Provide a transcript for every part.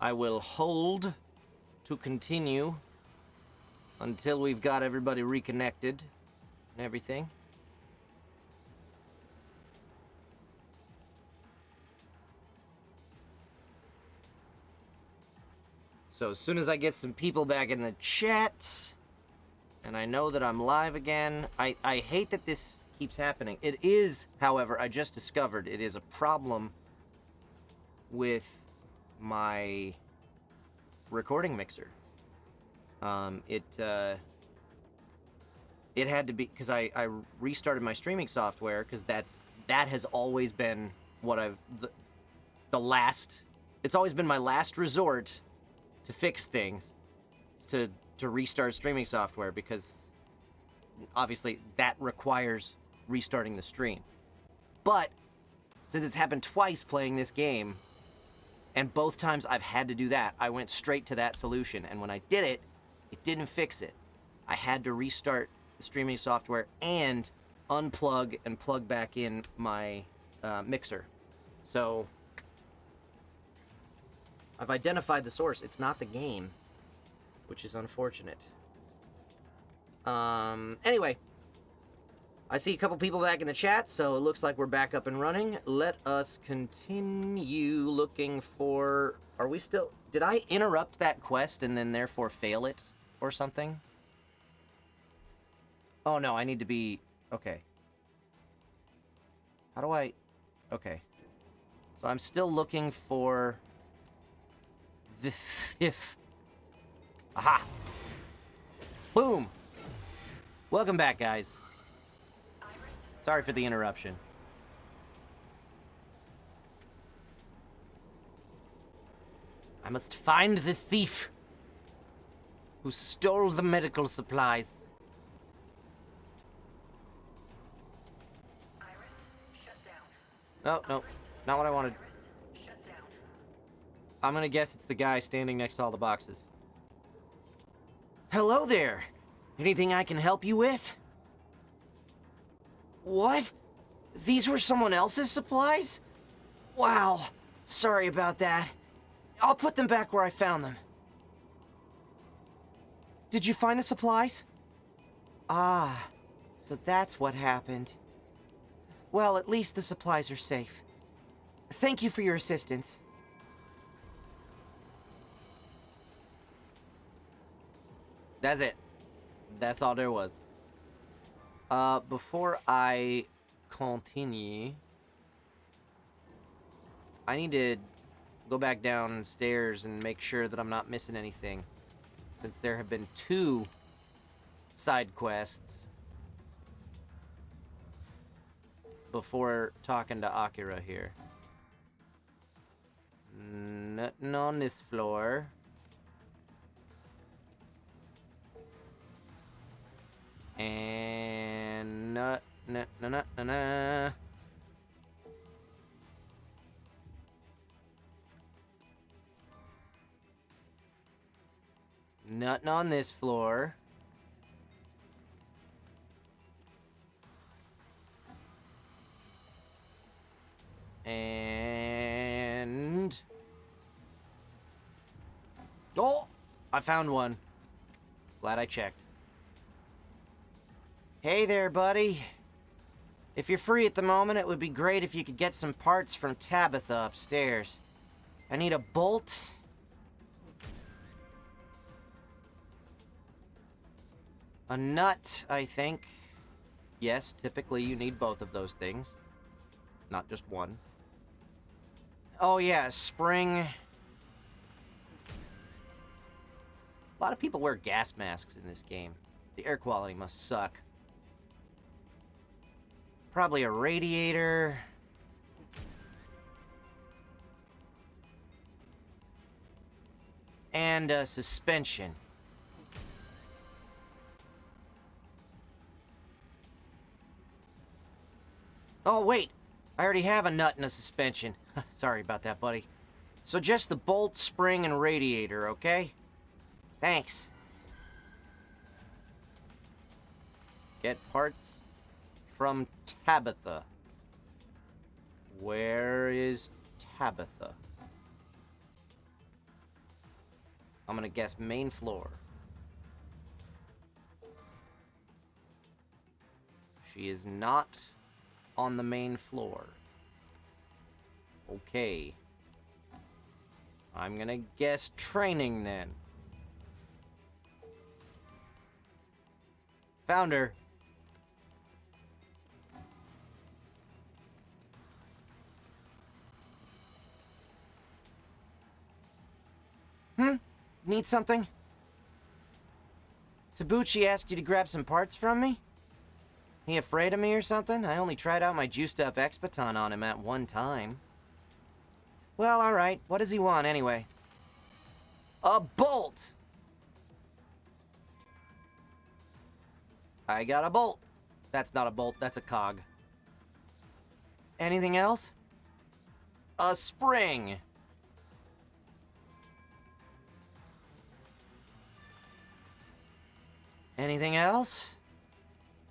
I will hold to continue until we've got everybody reconnected and everything. So as soon as I get some people back in the chat, and I know that I'm live again, I hate that this keeps happening. It is, however, I just discovered it is a problem with my recording mixer. It had to be, because I restarted my streaming software, because that has always been what it's always been my last resort to fix things, to restart streaming software, because obviously that requires restarting the stream. But since it's happened twice playing this game, and both times I've had to do that, I went straight to that solution, and when I did it, it didn't fix it. I had to restart the streaming software and unplug and plug back in my mixer. So I've identified the source. It's not the game, which is unfortunate. Anyway, I see a couple people back in the chat, so it looks like we're back up and running. Let us continue looking for... Are we still... Did I interrupt that quest and then therefore fail it or something? Oh no, I need to be... Okay. How do I... Okay. So I'm still looking for... the thief. Aha! Boom! Welcome back, guys. Sorry for the interruption. I must find the thief who stole the medical supplies. Oh, no. Not what I wanted. I'm gonna guess it's the guy standing next to all the boxes. Hello there. Anything I can help you with? What? These were someone else's supplies? Wow. Sorry about that. I'll put them back where I found them. Did you find the supplies? Ah, so that's what happened. Well, at least the supplies are safe. Thank you for your assistance. That's it. That's all there was. Before I continue, I need to go back downstairs and make sure that I'm not missing anything, since there have been 2 side quests before talking to Akira here. Nothing on this floor. And nothing on this floor. And... oh! I found one. Glad I checked. Hey there, buddy. If you're free at the moment, it would be great if you could get some parts from Tabitha upstairs. I need a bolt. A nut, I think. Yes, typically you need both of those things. Not just one. Oh yeah, spring. A lot of people wear gas masks in this game. The air quality must suck. Probably a radiator. And a suspension. Oh, wait. I already have a nut and a suspension. Sorry about that, buddy. So just the bolt, spring, and radiator, okay? Thanks. Get parts from Tabitha. Where is Tabitha? I'm gonna guess main floor. She is not on the main floor. Okay. I'm gonna guess training then. Found her. Need something? Tabuchi asked you to grab some parts from me? He afraid of me or something? I only tried out my juiced up X-Baton on him at one time. Well, alright. What does he want anyway? A bolt! I got a bolt. That's not a bolt, that's a cog. Anything else? A spring! Anything else?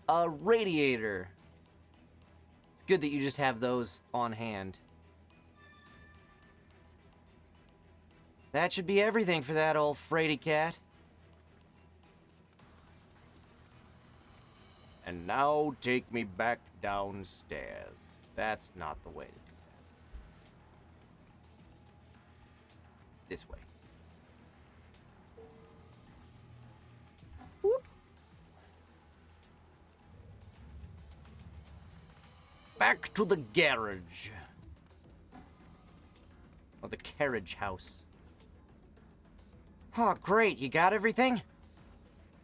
A radiator. It's good that you just have those on hand. That should be everything for that old fraidy cat. And now take me back downstairs. That's not the way to do that. It's this way. Whoop. Back to the garage. Or the carriage house. Oh, great. You got everything?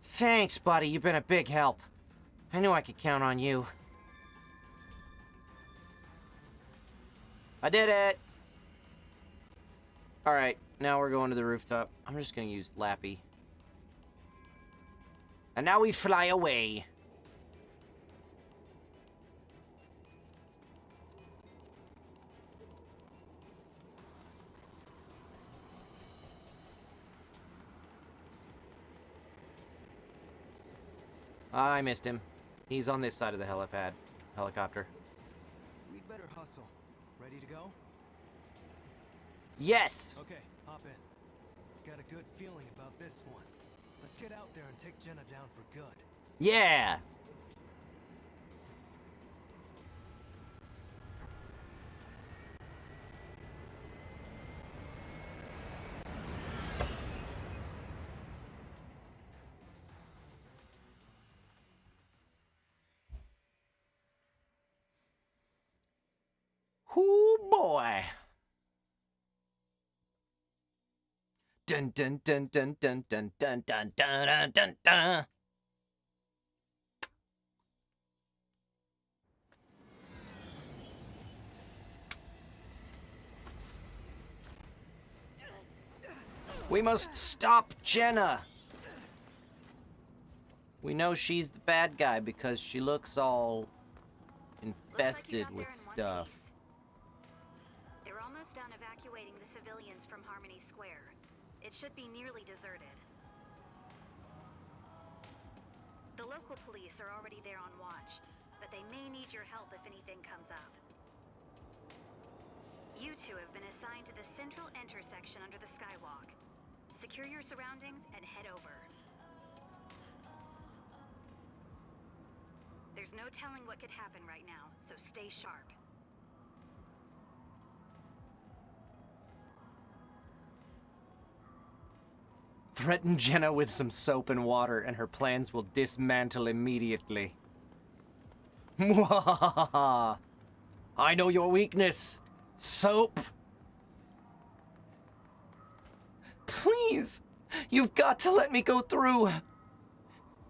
Thanks, buddy. You've been a big help. I knew I could count on you. I did it! Alright, now we're going to the rooftop. I'm just gonna use Lappy. And now we fly away. I missed him. He's on this side of the helicopter. We'd better hustle. Ready to go? Yes! Okay, hop in. Got a good feeling about this one. Let's get out there and take Jenna down for good. Yeah! Hoo boy! Dun dun dun dun dun dun dun dun dun dun dun. We must stop Jenna! We know she's the bad guy because she looks all infested with stuff. They're almost done evacuating the civilians from Harmony Square. It should be nearly deserted. The local police are already there on watch, but they may need your help if anything comes up. You two have been assigned to the central intersection under the skywalk. Secure your surroundings and head over. There's no telling what could happen right now, so stay sharp. Threaten Jenna with some soap and water, and her plans will dismantle immediately. Mwahaha! I know your weakness. Soap. Please, you've got to let me go through.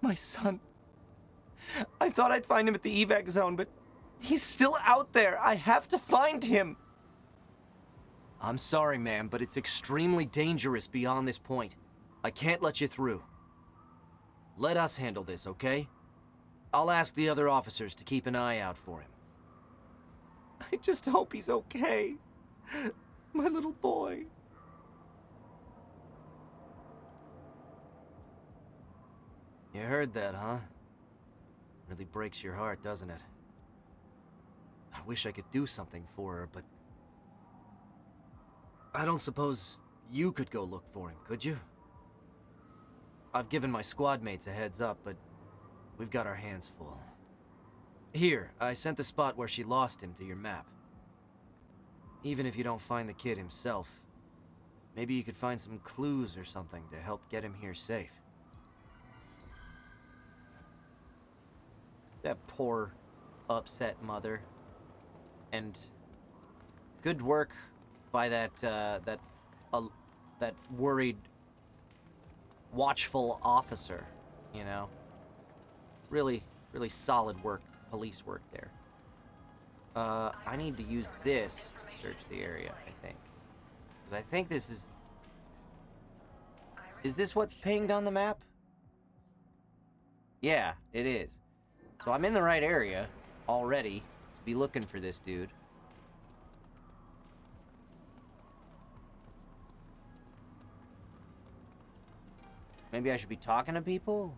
My son. I thought I'd find him at the evac zone, but he's still out there. I have to find him. I'm sorry, ma'am, but it's extremely dangerous beyond this point. I can't let you through. Let us handle this, okay? I'll ask the other officers to keep an eye out for him. I just hope he's okay. My little boy. You heard that, huh? Really breaks your heart, doesn't it? I wish I could do something for her, but I don't suppose you could go look for him, could you? I've given my squad mates a heads up, but we've got our hands full. Here, I sent the spot where she lost him to your map. Even if you don't find the kid himself, maybe you could find some clues or something to help get him here safe. That poor, upset mother. And good work by that worried, watchful officer, you know? Really, really solid work, police work there. I need to use this to search the area, I think. Because I think this is... Is this what's pinged on the map? Yeah, it is. So I'm in the right area already to be looking for this dude. Maybe I should be talking to people?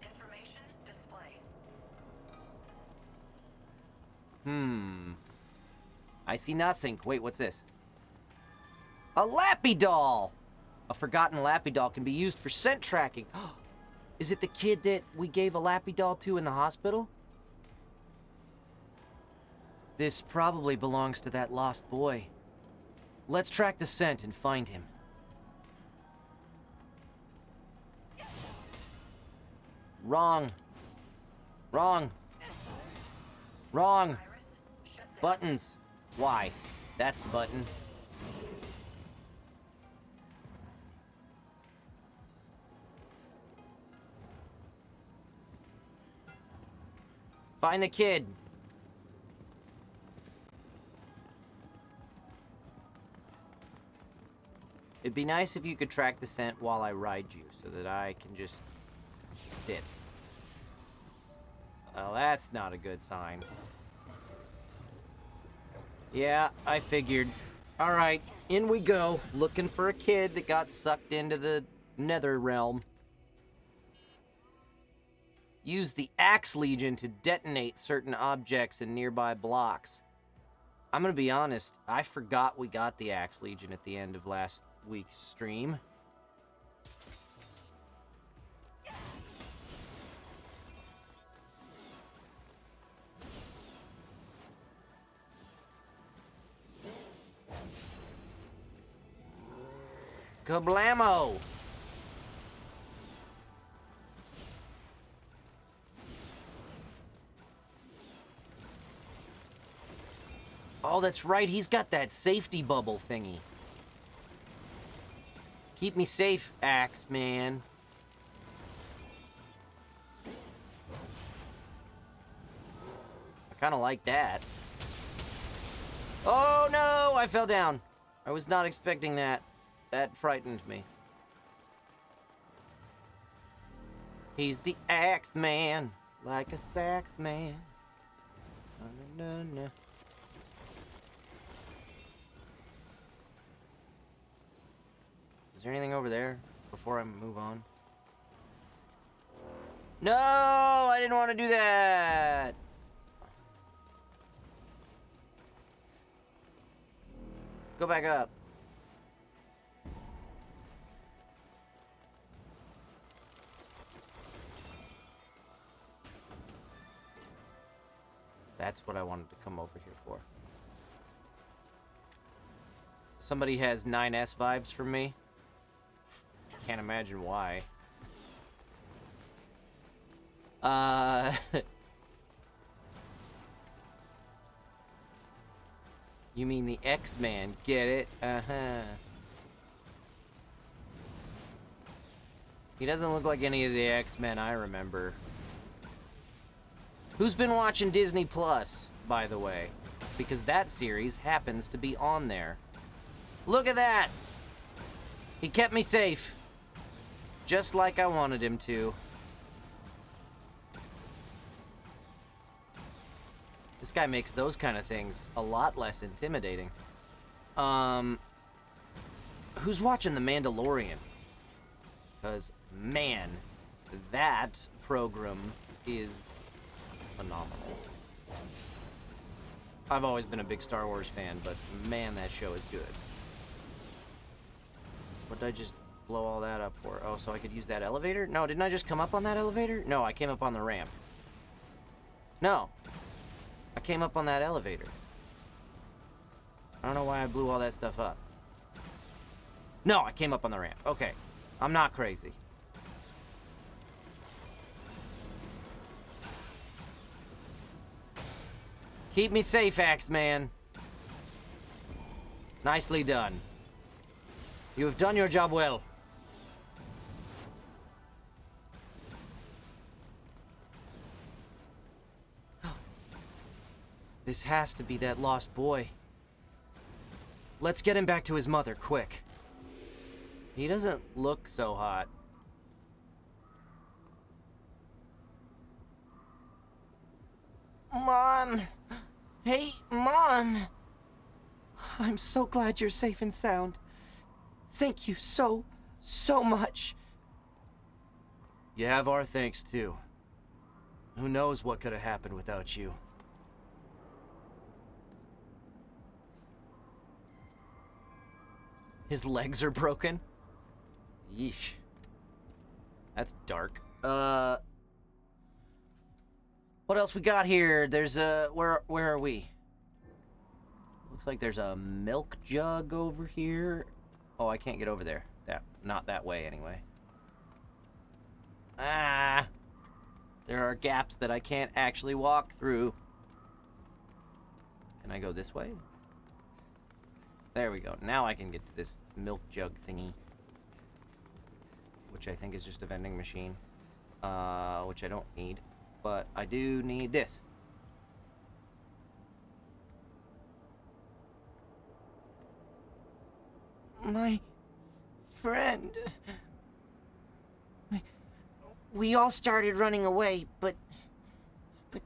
Information display. I see nothing. Wait, what's this? A Lappy Doll! A forgotten Lappy Doll can be used for scent tracking. Is it the kid that we gave a Lappy Doll to in the hospital? This probably belongs to that lost boy. Let's track the scent and find him. Wrong. Wrong. Wrong. Buttons. Why? That's the button. Find the kid. It'd be nice if you could track the scent while I ride you, so that I can just sit. Well, that's not a good sign. Yeah, I figured. Alright, in we go, looking for a kid that got sucked into the nether realm. Use the Axe Legion to detonate certain objects in nearby blocks. I'm gonna be honest, I forgot we got the Axe Legion at the end of last week's stream. Kablamo! Oh, that's right, he's got that safety bubble thingy. Keep me safe, Axe Man. I kinda like that. Oh no, I fell down. I was not expecting that. That frightened me. He's the Axe Man, like a sax man. Na-na-na-na. Is there anything over there before I move on? No, I didn't want to do that. Go back up. That's what I wanted to come over here for. Somebody has 9S vibes from me. Can't imagine why. You mean the X-Man, get it? Uh-huh. He doesn't look like any of the X-Men I remember. Who's been watching Disney Plus, by the way? Because that series happens to be on there. Look at that! He kept me safe. Just like I wanted him to. This guy makes those kind of things a lot less intimidating. Who's watching The Mandalorian? Because, man, that program is phenomenal. I've always been a big Star Wars fan, but man, that show is good. What did I just blow all that up for? Oh, so I could use that elevator? No, didn't I just come up on that elevator? No, I came up on the ramp. No. I came up on that elevator. I don't know why I blew all that stuff up. No, I came up on the ramp. Okay. I'm not crazy. Keep me safe, Axeman. Nicely done. You have done your job well. This has to be that lost boy. Let's get him back to his mother, quick. He doesn't look so hot. Mom! Hey, Mom! I'm so glad you're safe and sound. Thank you so much. You have our thanks, too. Who knows what could have happened without you. His legs are broken? Yeesh. That's dark. What else we got here? There's a... Where are we? Looks like there's a milk jug over here. Oh, I can't get over there. Not that way, anyway. Ah! There are gaps that I can't actually walk through. Can I go this way? There we go. Now I can get to this milk jug thingy. Which I think is just a vending machine. Which I don't need. But I do need this. My friend. We all started running away, but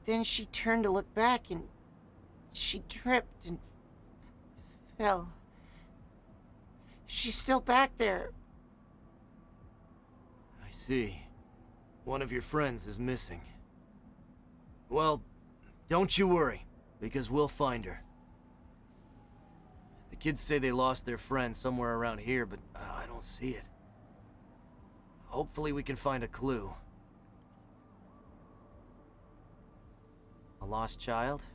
then she turned to look back and she tripped and fell. She's still back there. I see. One of your friends is missing. Well, don't you worry, because we'll find her. The kids say they lost their friend somewhere around here, but I don't see it. Hopefully we can find a clue. A lost child?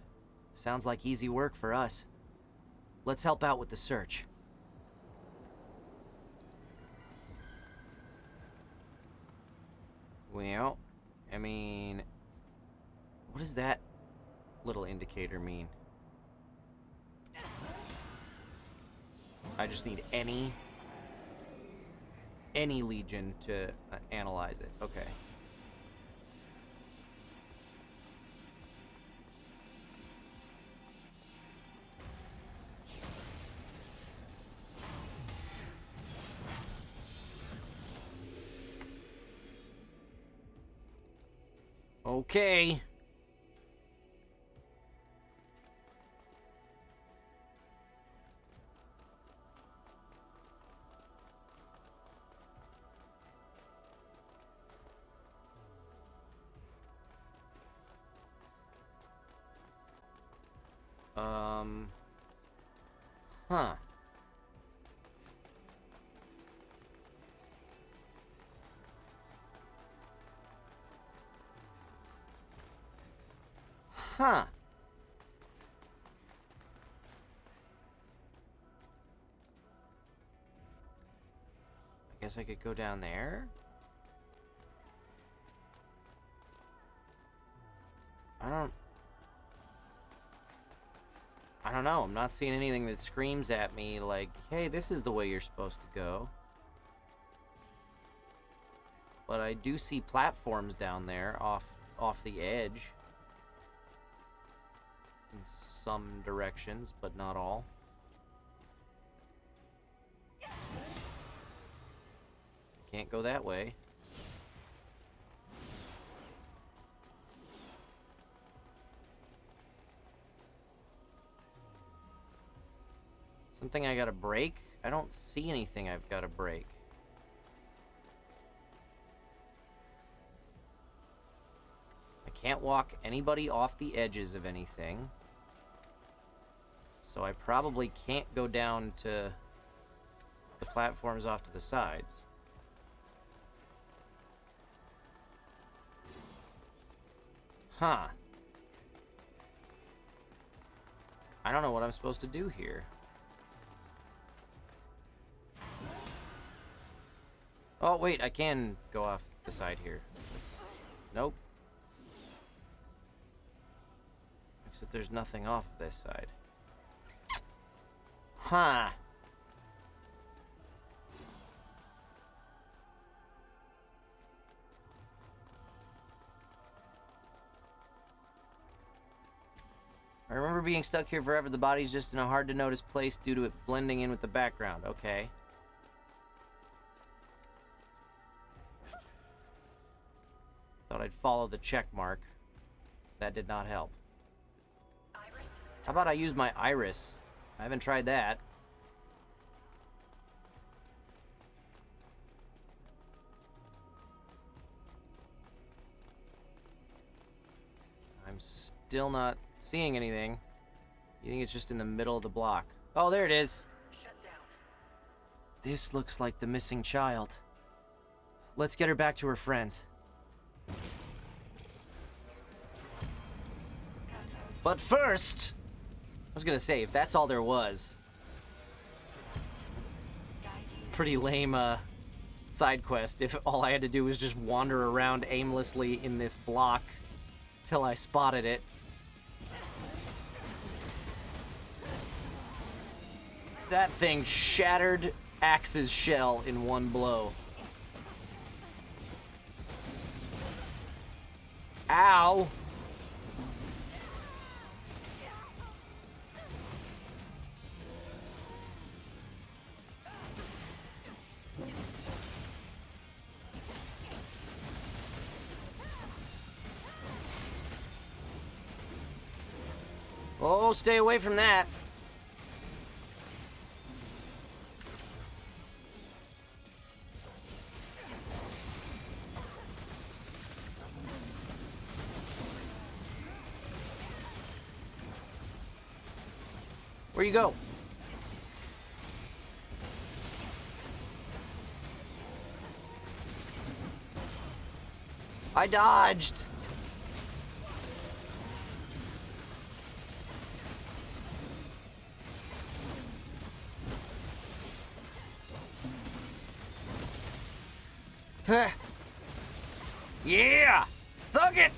Sounds like easy work for us. Let's help out with the search. Well, I mean... What does that little indicator mean? I just need any legion to analyze it. Okay. Okay. Huh. Huh. I guess I could go down there. I don't know. I'm not seeing anything that screams at me like, hey, this is the way you're supposed to go. But I do see platforms down there off the edge. In some directions, but not all. Can't go that way. Something I gotta break? I don't see anything I've gotta break. I can't walk anybody off the edges of anything. So I probably can't go down to the platforms off to the sides. Huh. I don't know what I'm supposed to do here. Oh, wait, I can go off the side here. Nope. Except there's nothing off this side. Huh. I remember being stuck here forever. The body's just in a hard-to-notice place due to it blending in with the background. Okay. Thought I'd follow the check mark. That did not help. How about I use my iris? I haven't tried that. I'm still not seeing anything. You think it's just in the middle of the block? Oh, there it is. Shut down. This looks like the missing child. Let's get her back to her friends. But first, I was gonna say, if that's all there was, pretty lame side quest if all I had to do was just wander around aimlessly in this block till I spotted it. That thing shattered Axe's shell in one blow. Ow! Oh, stay away from that. Where you go? I dodged. Huh. Yeah! Thug it!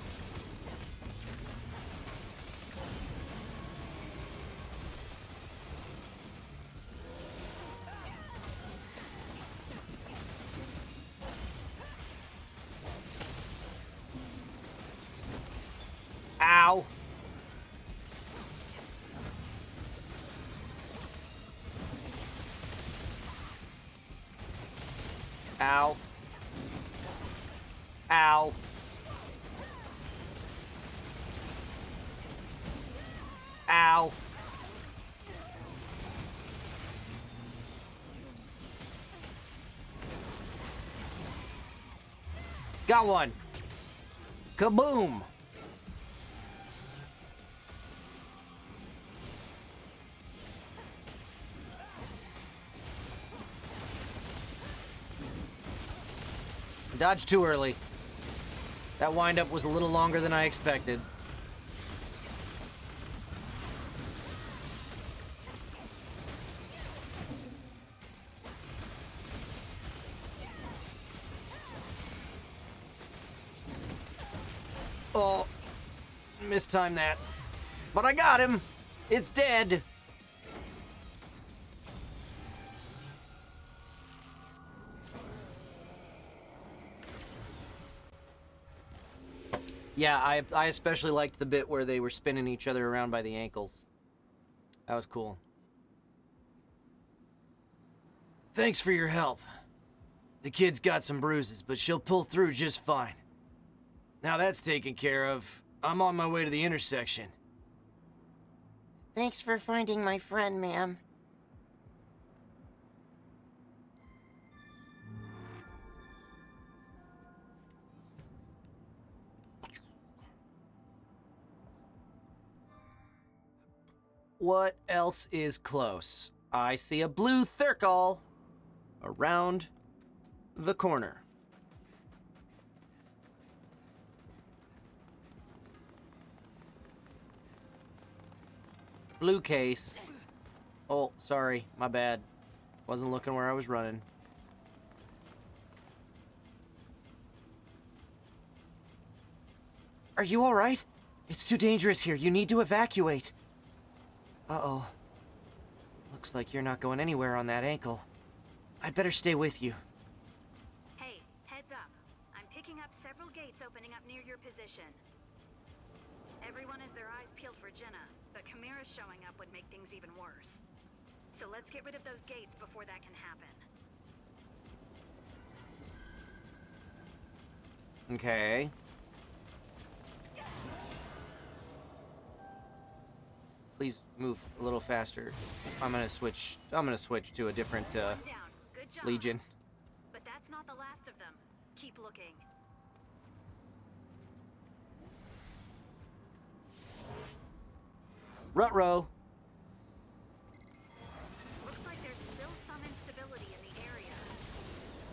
Ow! Ow. Ow. Ow. Got one. Kaboom. Dodged too early. That windup was a little longer than I expected. Oh, mistimed that. But I got him. It's dead. Yeah, I especially liked the bit where they were spinning each other around by the ankles. That was cool. Thanks for your help. The kid's got some bruises, but she'll pull through just fine. Now that's taken care of. I'm on my way to the intersection. Thanks for finding my friend, ma'am. What else is close? I see a blue circle. around the corner. Blue case. Oh, sorry, my bad. Wasn't looking where I was running. Are you all right? It's too dangerous here. You need to evacuate. Uh-oh. Looks like you're not going anywhere on that ankle. I'd better stay with you. Hey, heads up. I'm picking up several gates opening up near your position. Everyone has their eyes peeled for Jenna, but Chimera's showing up would make things even worse. So let's get rid of those gates before that can happen. Okay. Please move a little faster. I'm gonna switch to a different One down. Good job. Legion. But that's not the last of them. Keep looking. Ruh-roh. Looks like there's still some instability in the area.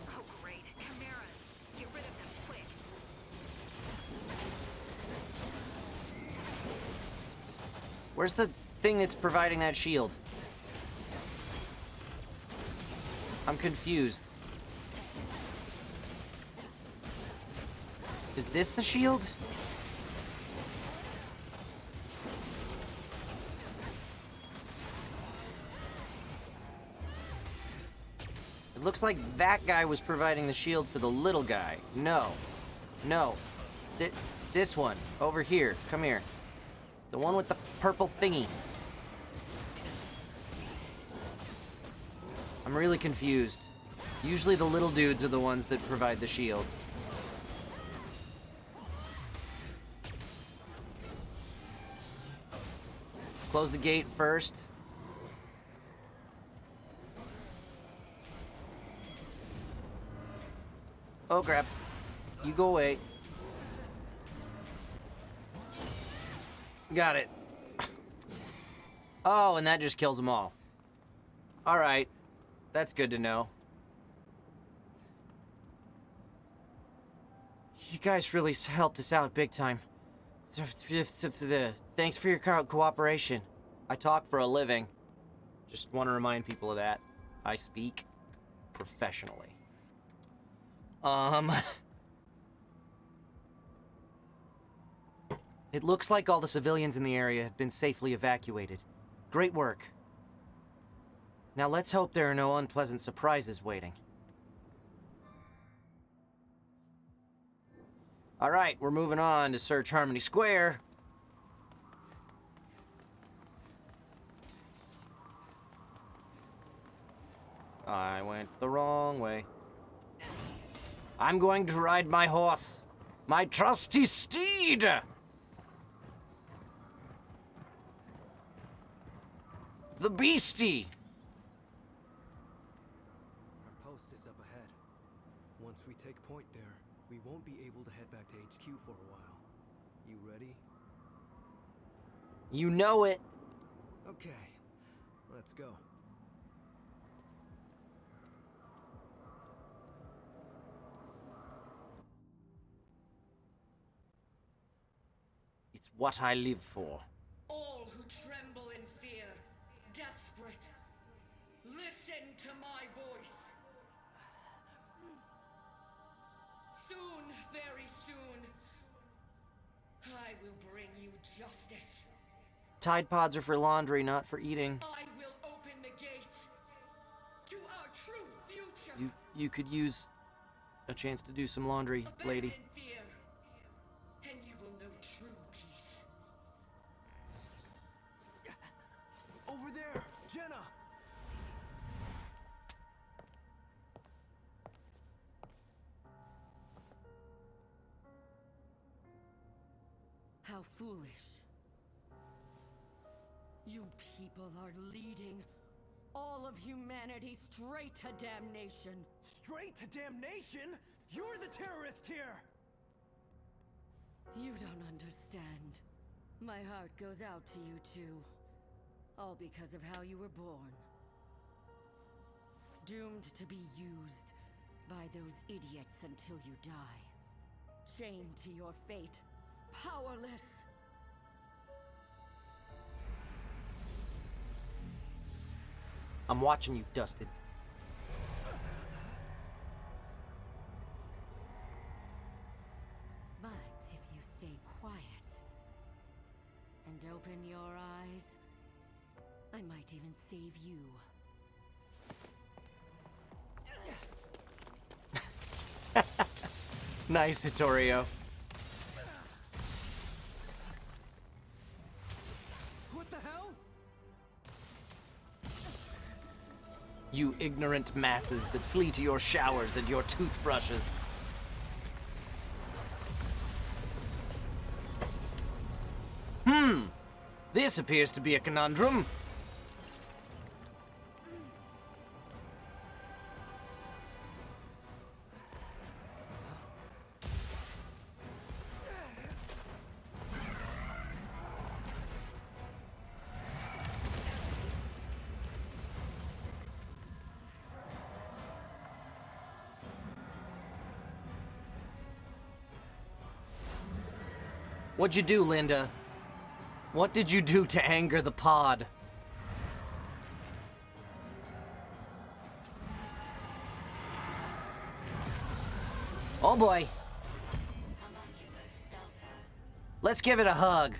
Oh great, Chimeras. Get rid of them quick. Where's the thing that's providing that shield? I'm confused. Is this the shield? It looks like that guy was providing the shield for the little guy. No. No. This one. Over here. Come here. The one with the purple thingy. I'm really confused. Usually the little dudes are the ones that provide the shields. Close the gate first. Oh crap. You go away. Got it. Oh, and that just kills them all. Alright. That's good to know. You guys really helped us out big time. Thanks for your cooperation. I talk for a living. Just want to remind people of that. I speak professionally. It looks like all the civilians in the area have been safely evacuated. Great work. Now let's hope there are no unpleasant surprises waiting. Alright, we're moving on to search Harmony Square. I went the wrong way. I'm going to ride my horse. My trusty steed! The beastie! Our post is up ahead. Once we take point there, we won't be able to head back to HQ for a while. You ready? You know it. Okay, let's go. It's what I live for. All who tremble in fear, desperate, listen to my voice. Soon, very soon, I will bring you justice. Tide Pods are for laundry, not for eating. I will open the gates to our true future. You could use a chance to do some laundry, lady. Abandon fear, and you will know true peace. Over there, Jenna! How foolish. You people are leading all of humanity straight to damnation. Straight to damnation? You're the terrorist here! You don't understand. My heart goes out to you too. All because of how you were born. doomed to be used by those idiots until you die. Chained to your fate, powerless. I'm watching you, Dustin. But if you stay quiet and open your eyes, I might even save you. Nice, Vittorio. What the hell? You ignorant masses that flee to your showers and your toothbrushes. This appears to be a conundrum. What'd you do, Linda? What did you do to anger the pod? Oh boy. Let's give it a hug.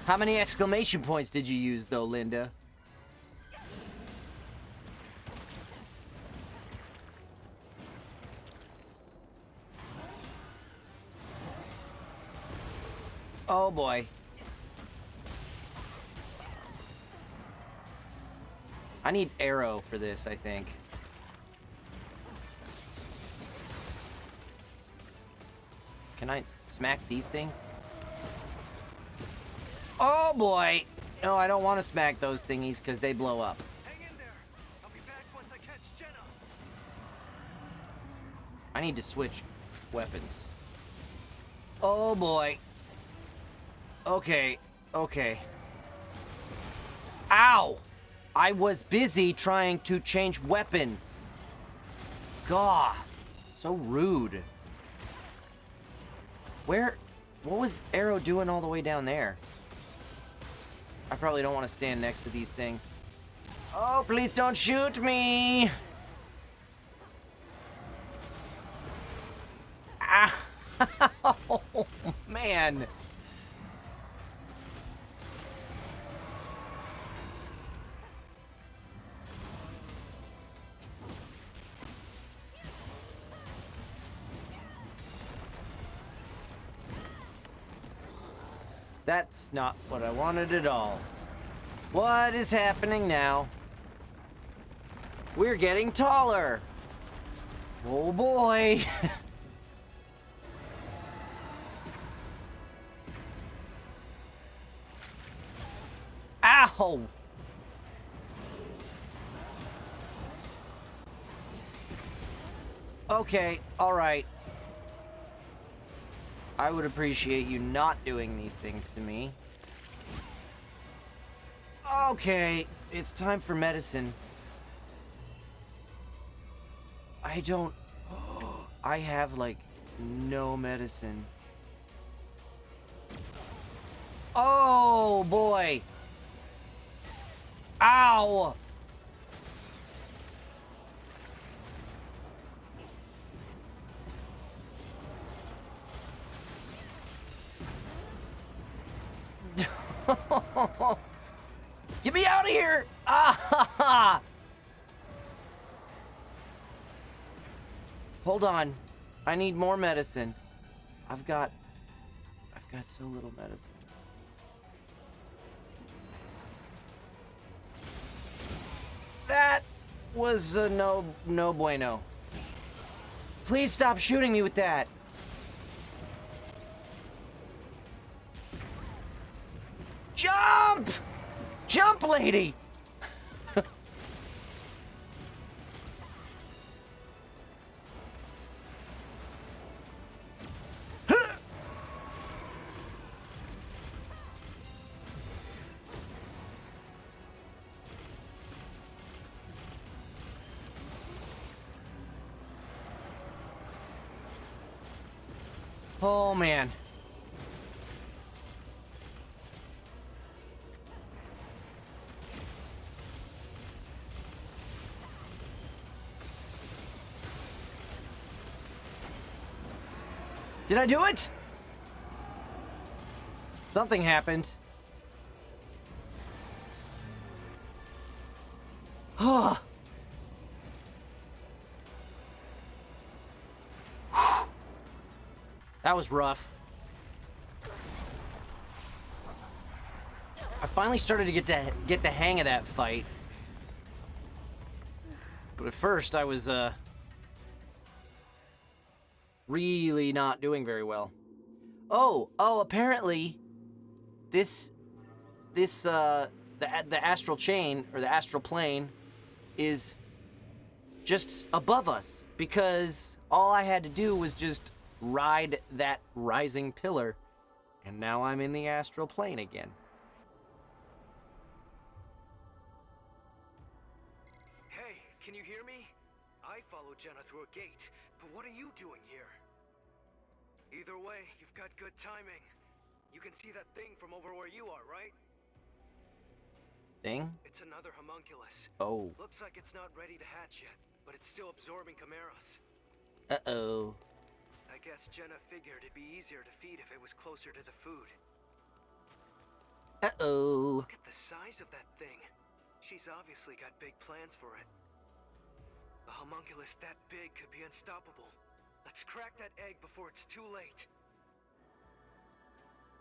How many exclamation points did you use, though, Linda? Oh boy. I need arrow for this, I think. Can I smack these things? Oh boy! No, I don't want to smack those thingies because they blow up. Hang in there. I'll be back once I catch Jenna. I need to switch weapons. Oh boy. Okay, okay. Ow! I was busy trying to change weapons. Gah, so rude. What was Arrow doing all the way down there? I probably don't want to stand next to these things. Oh, please don't shoot me! Ah! Oh, man! That's not what I wanted at all. What is happening now? We're getting taller. Oh boy. Ow! Okay, all right. I would appreciate you not doing these things to me. Okay, it's time for medicine. I have, like, no medicine. Oh, boy! Ow! Get me out of here! Ah! Hold on. I need more medicine. I've got so little medicine. That was a no bueno. Please stop shooting me with that. Jump! Jump, lady! Oh, man. Did I do it? Something happened. Oh. That was rough. I finally started to get the hang of that fight. But at first I was really not doing very well. Oh, apparently the astral chain or the astral plane is just above us, because all I had to do was just ride that rising pillar, and now I'm in the astral plane again. Hey, can you hear me? I followed Jenna through a gate, but what are you doing here? Either way, you've got good timing. You can see that thing from over where you are, right? Thing? It's another homunculus. Oh. Looks like it's not ready to hatch yet, but it's still absorbing chimeras. Uh-oh. I guess Jenna figured it'd be easier to feed if it was closer to the food. Uh-oh. Look at the size of that thing. She's obviously got big plans for it. A homunculus that big could be unstoppable. Let's crack that egg before it's too late.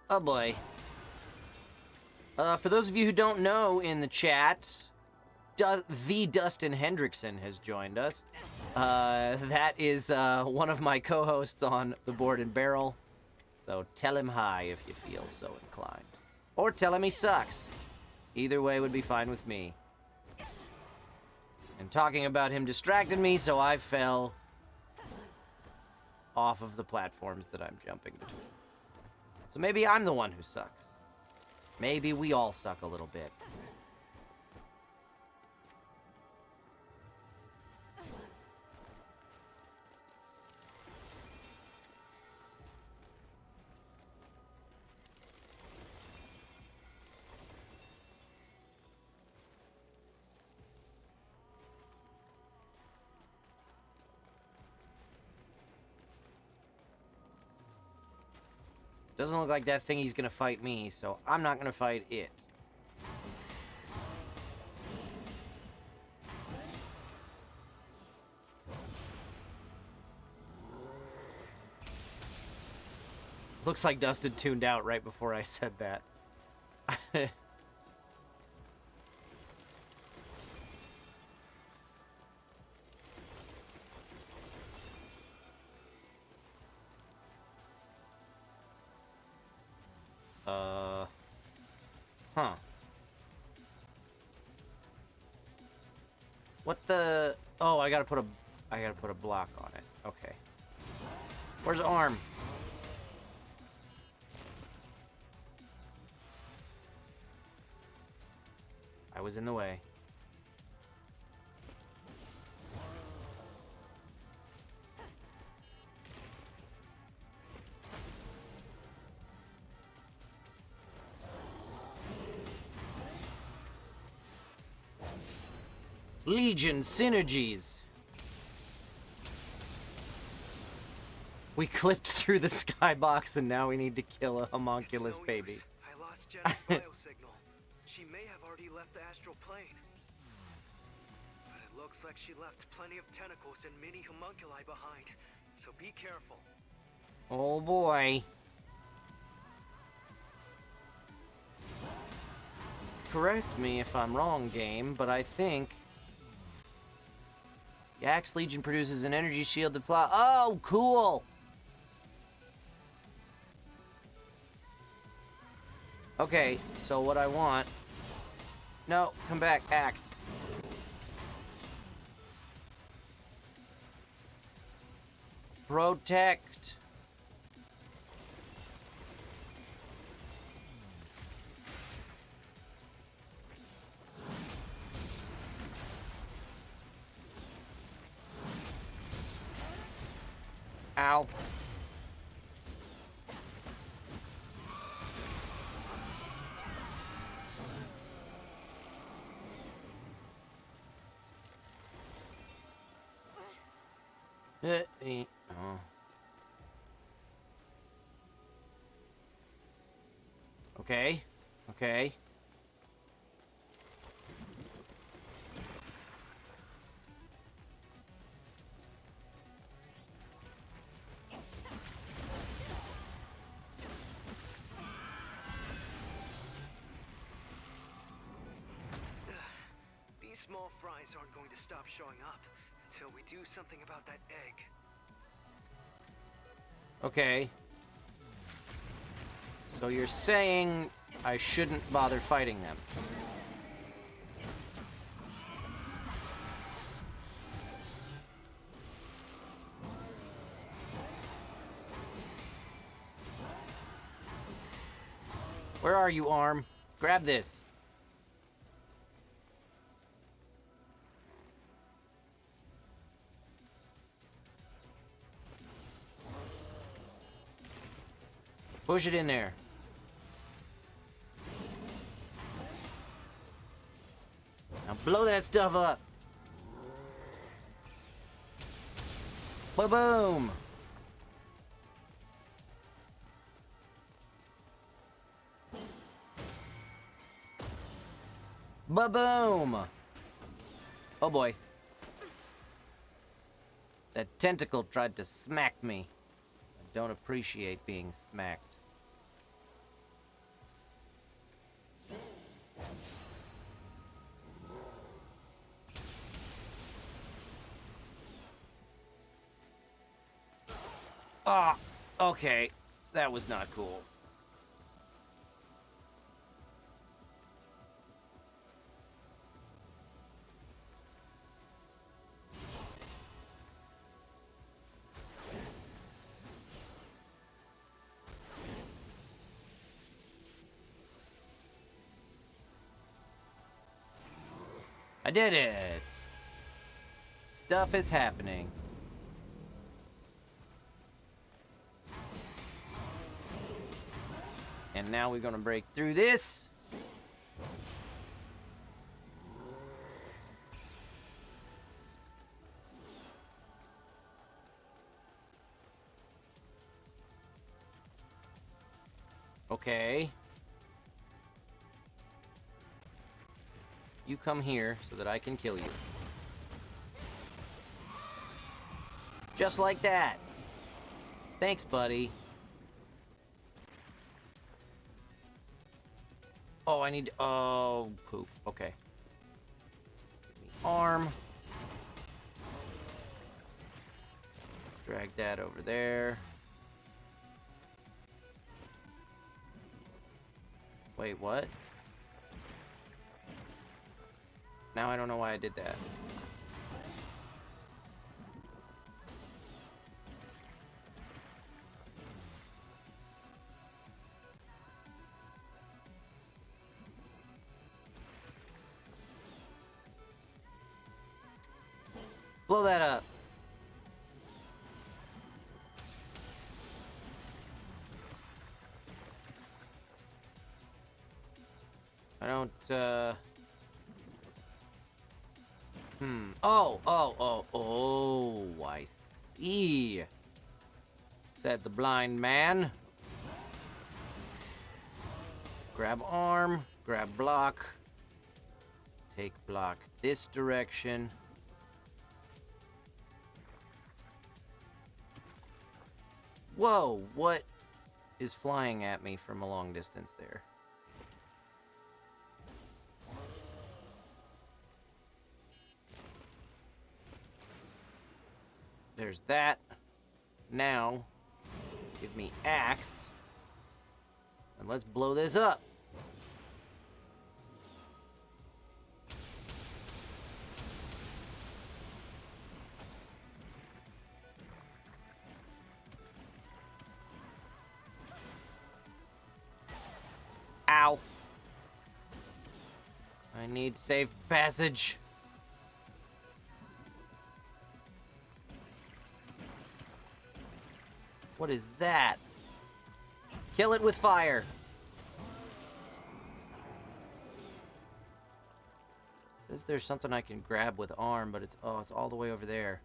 Oh boy. For those of you who don't know in the chat, the Dustin Hendrickson has joined us. That is one of my co-hosts on the Board and Barrel. So tell him hi if you feel so inclined. Or tell him he sucks. Either way would be fine with me. And talking about him distracted me, so I fell off of the platforms that I'm jumping between. So maybe I'm the one who sucks. Maybe we all suck a little bit. Doesn't look like that thingy's gonna fight me, so I'm not gonna fight it. Looks like Dustin tuned out right before I said that. Huh. What the? Oh, I gotta put a block on it. Okay. Where's the arm? I was in the way. Legion synergies. We clipped through the skybox and now we need to kill a homunculus No baby. use. I lost Jenna's biosignal. She may have already left the astral plane. But it looks like she left plenty of tentacles and mini homunculi behind. So be careful. Oh boy. Correct me if I'm wrong, game, but I think the Axe Legion produces an energy shield that fly. Oh, cool! Okay, so what I want... No, come back, Axe. Protect. Ow. Oh. Okay. Okay. These small fries aren't going to stop showing up until we do something about that egg. Okay. So you're saying I shouldn't bother fighting them? Where are you, arm? Grab this. Push it in there. Now blow that stuff up. Ba-boom. Ba-boom. Oh boy. That tentacle tried to smack me. I don't appreciate being smacked. Ah, okay. That was not cool. I did it! Stuff is happening. And now we're gonna break through this. Okay. You come here so that I can kill you. Just like that. Thanks, buddy. Oh, I need... Oh, poop. Okay. Give me arm. Drag that over there. Wait, what? Now I don't know why I did that. Blow that up. I don't, Oh, I see. Said the blind man. Grab arm, grab block. Take block this direction. Whoa, what is flying at me from a long distance there? There's that. Now, give me axe. And let's blow this up. Ow. I need safe passage. What is that? Kill it with fire. Says there's something I can grab with arm, but it's all the way over there.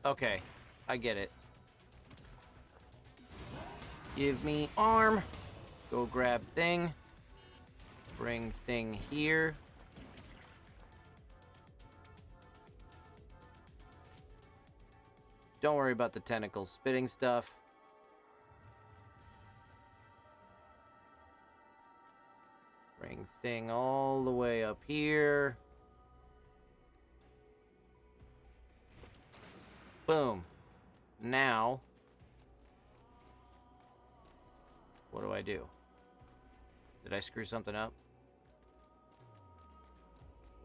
Okay, I get it. Give me arm. Go grab thing. Bring thing here. Don't worry about the tentacle spitting stuff. Bring thing all the way up here. Boom. Now, what do I do? Did I screw something up?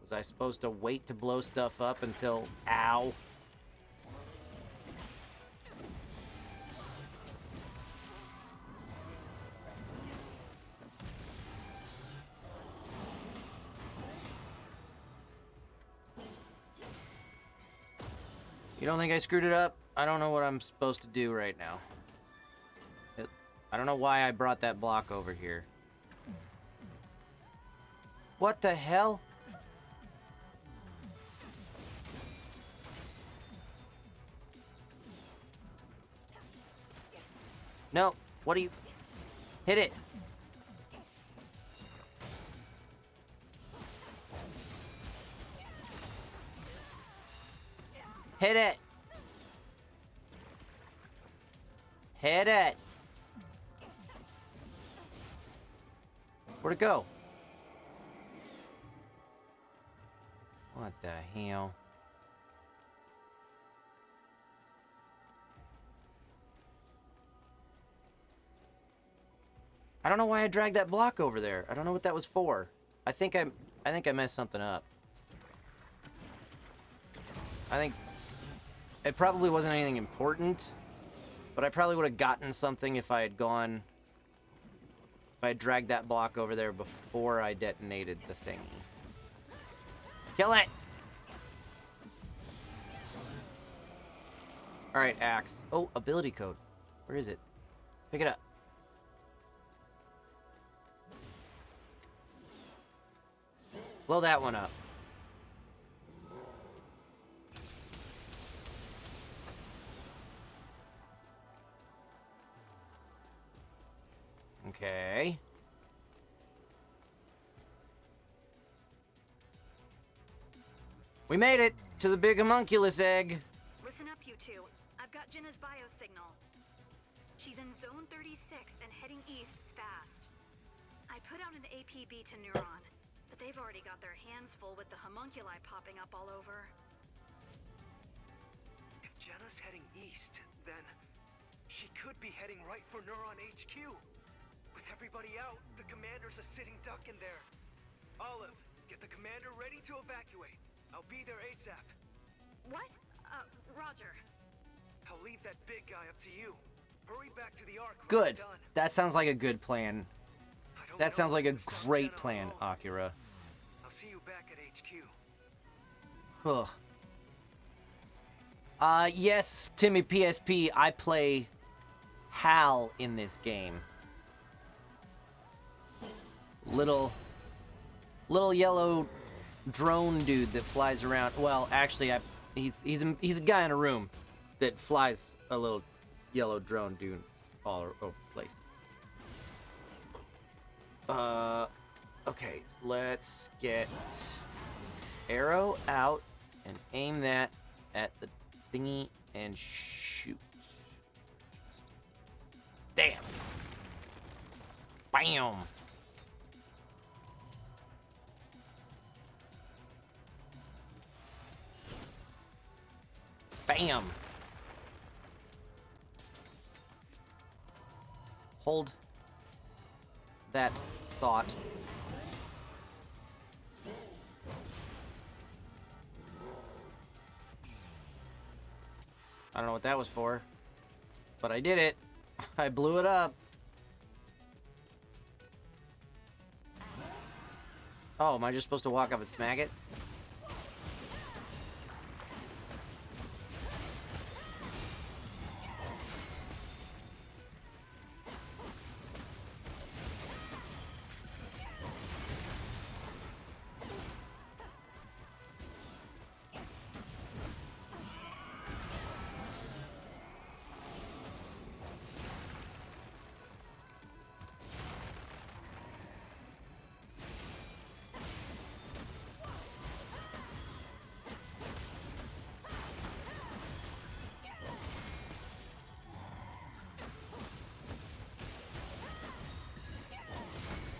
Was I supposed to wait to blow stuff up until... Ow. You don't think I screwed it up? I don't know what I'm supposed to do right now. I don't know why I brought that block over here. What the hell? No, what do you... Hit it. Hit it. Hit it. Where'd it go? What the hell? I don't know why I dragged that block over there. I don't know what that was for. I think I messed something up. I think it probably wasn't anything important, but I probably would have gotten something if I had gone... If I had dragged that block over there before I detonated the thingy. Kill it! Alright, axe. Oh, ability code. Where is it? Pick it up. Blow that one up. Okay. We made it to the big homunculus egg. Listen up, you two. I've got Jenna's biosignal. She's in zone 36 and heading east fast. I put out an APB to Neuron, but they've already got their hands full with the homunculi popping up all over. If Jenna's heading east, then she could be heading right for Neuron HQ. With everybody out, the commander's a sitting duck in there. Olive, get the commander ready to evacuate. I'll be there ASAP. What? Roger. I'll leave that big guy up to you. Hurry back to the Ark. Good. That sounds like a good plan. That sounds like a great plan, alone. Akira. I'll see you back at HQ. Huh. Yes, Timmy PSP, I play Hal in this game. Little yellow drone dude that flies around. Well, actually, he's a guy in a room that flies a little yellow drone dude all over the place. Okay, let's get arrow out and aim that at the thingy and shoot. Damn. Bam. Bam. Hold that thought. I don't know what that was for, but I did it. I blew it up. Oh, am I just supposed to walk up and smack it?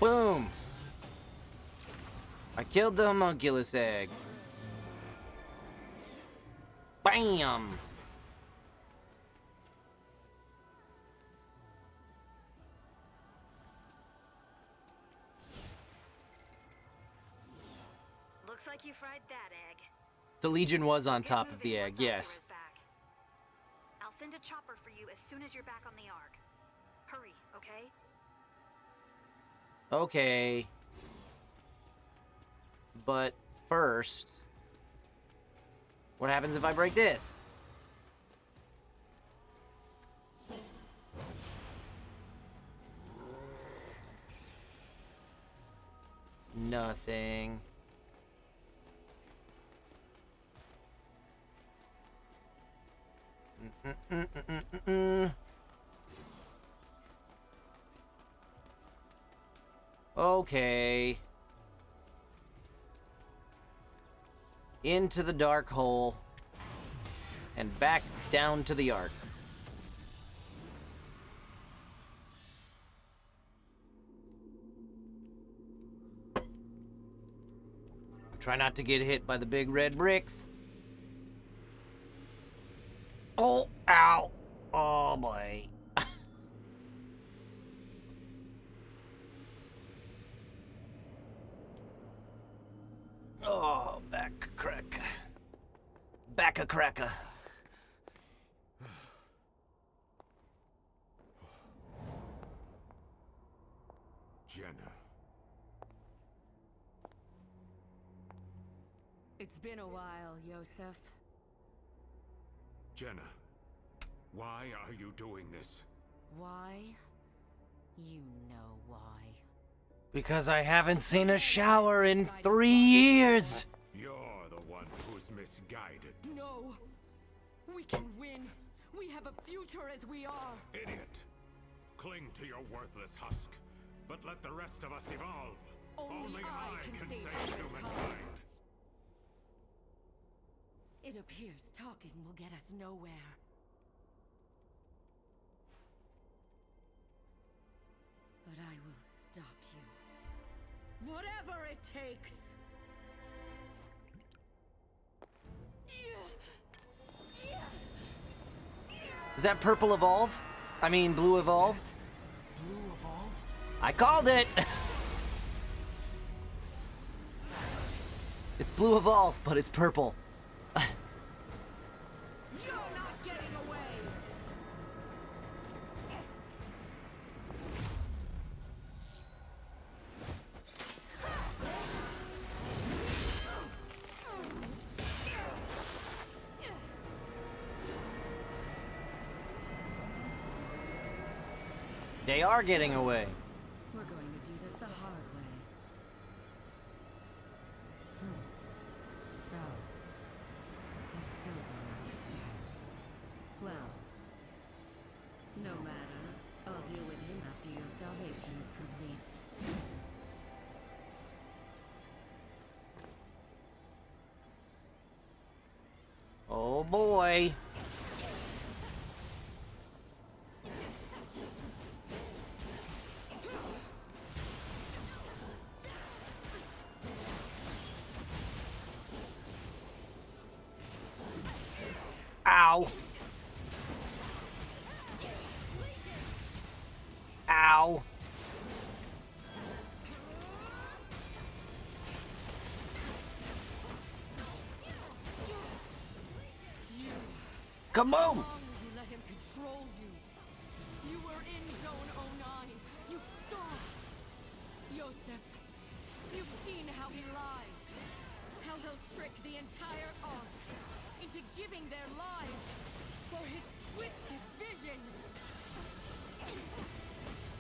Boom! I killed the homunculus egg. Bam! Looks like you fried that egg. The Legion was on Get top of moving the once egg, Oscar yes. is back. I'll send a chopper for you as soon as you're back on the Ark. Hurry, okay? Okay. But first, what happens if I break this? Nothing. Okay. Into the dark hole. And back down to the Ark. Try not to get hit by the big red bricks. Oh, ow. Oh, boy. Oh, back crack. Back a cracker. Jenna. It's been a while, Yosef. Jenna, why are you doing this? Why? You know why. Because I haven't seen a shower in 3 years. You're the one who's misguided. No! We can win! We have a future as we are! Idiot. Cling to your worthless husk, but let the rest of us evolve. Only I can save humankind. It appears talking will get us nowhere. But I will stop you. Whatever it takes! Is that purple evolve? I mean, blue evolve? Blue evolve? I called it! It's blue evolve, but it's purple. You're not getting away! They are getting away. We're going to do this the hard way. So, you still don't understand. Well, no matter. I'll deal with him after your salvation is complete. Oh boy. Ow. Ow. Come on. How long will you let him control you? You were in Zone 09. You saw it. Yosef, you've seen how he lies. How he'll trick the entire Ark into giving their lives for his twisted vision.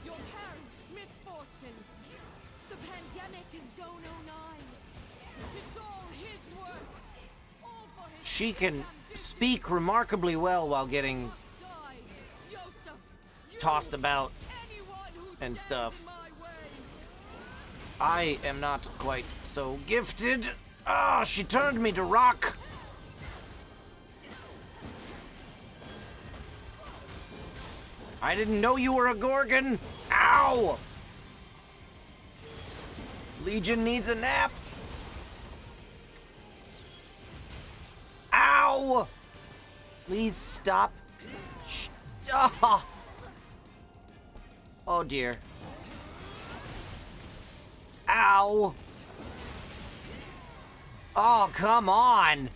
Your parents' misfortune. The pandemic in Zone 09. It's all his work. All for his She can ambition. speak remarkably well while getting Die. Yosef, you, tossed about anyone who and stands stuff. in my way. I am not quite so gifted. Ah, she turned me to rock. I didn't know you were a Gorgon. Ow! Legion needs a nap. Ow! Please stop. Oh. Oh dear. Ow! Oh, come on!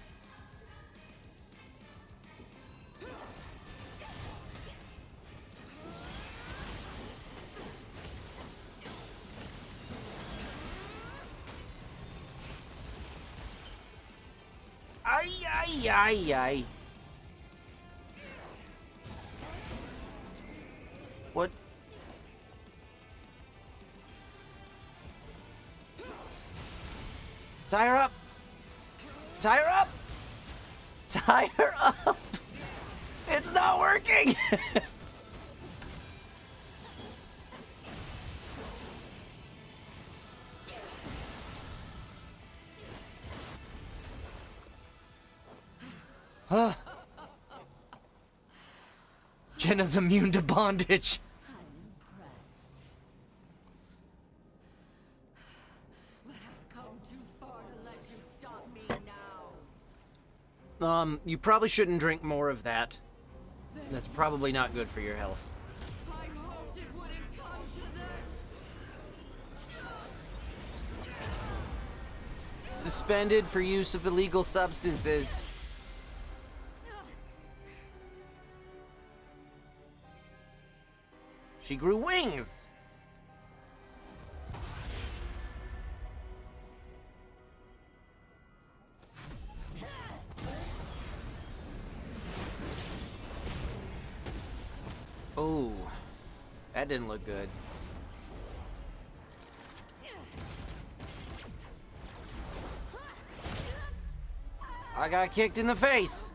Ay, ay, ay, ay. What? Tie her up! Tie her up! Tie her up! It's not working! Jenna's immune to bondage. But I've come too far to let you stop me now. You probably shouldn't drink more of that. That's probably not good for your health. I hoped it wouldn't come to this. Suspended for use of illegal substances. She grew wings! Oh, that didn't look good. I got kicked in the face!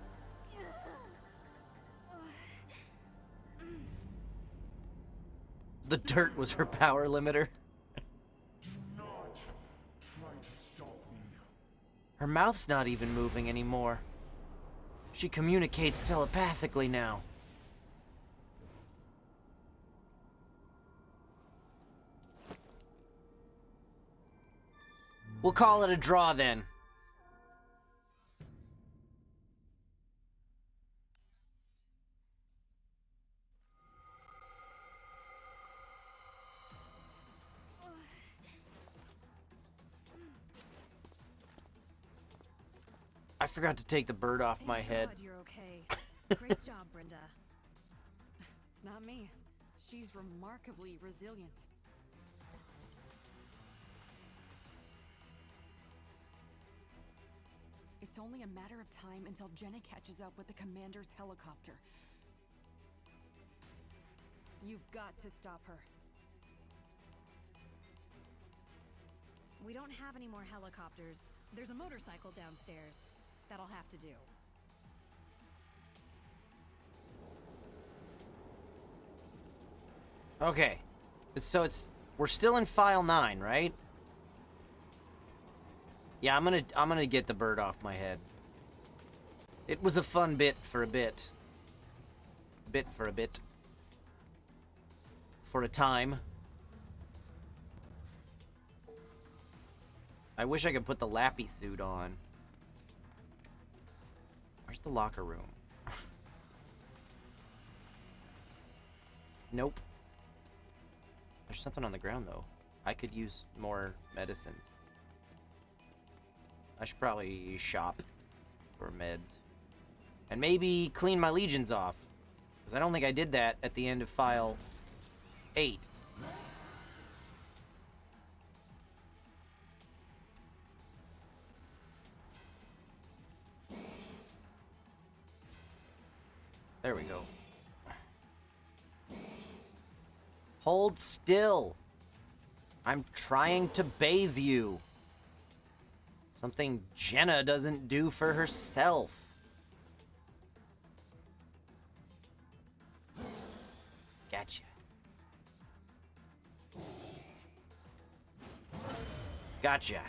The dirt was her power limiter. Her mouth's not even moving anymore. She communicates telepathically now. We'll call it a draw then. I forgot to take the bird off my head. God, you're okay. Great job, Brenda. It's not me. She's remarkably resilient. It's only a matter of time until Jenna catches up with the commander's helicopter. You've got to stop her. We don't have any more helicopters. There's a motorcycle downstairs. That'll have to do. Okay. So we're still in file 9, right? Yeah, I'm gonna get the bird off my head. It was a fun bit for a bit. Bit for a bit. For a time. I wish I could put the Lappy suit on. Where's the locker room? Nope. There's something on the ground, though. I could use more medicines. I should probably shop for meds. And maybe clean my legions off. Because I don't think I did that at the end of file 8. There we go. Hold still. I'm trying to bathe you. Something Jenna doesn't do for herself. Gotcha. Gotcha.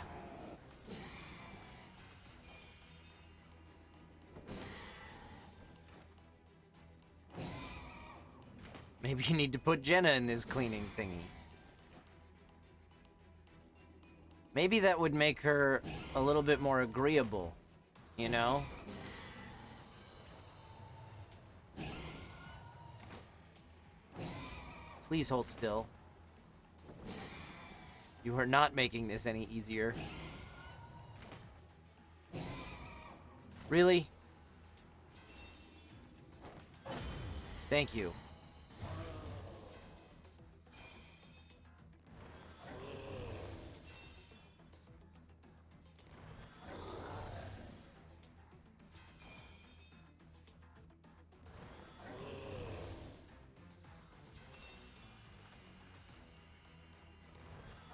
Maybe you need to put Jenna in this cleaning thingy. Maybe that would make her a little bit more agreeable, you know? Please hold still. You are not making this any easier. Really? Thank you.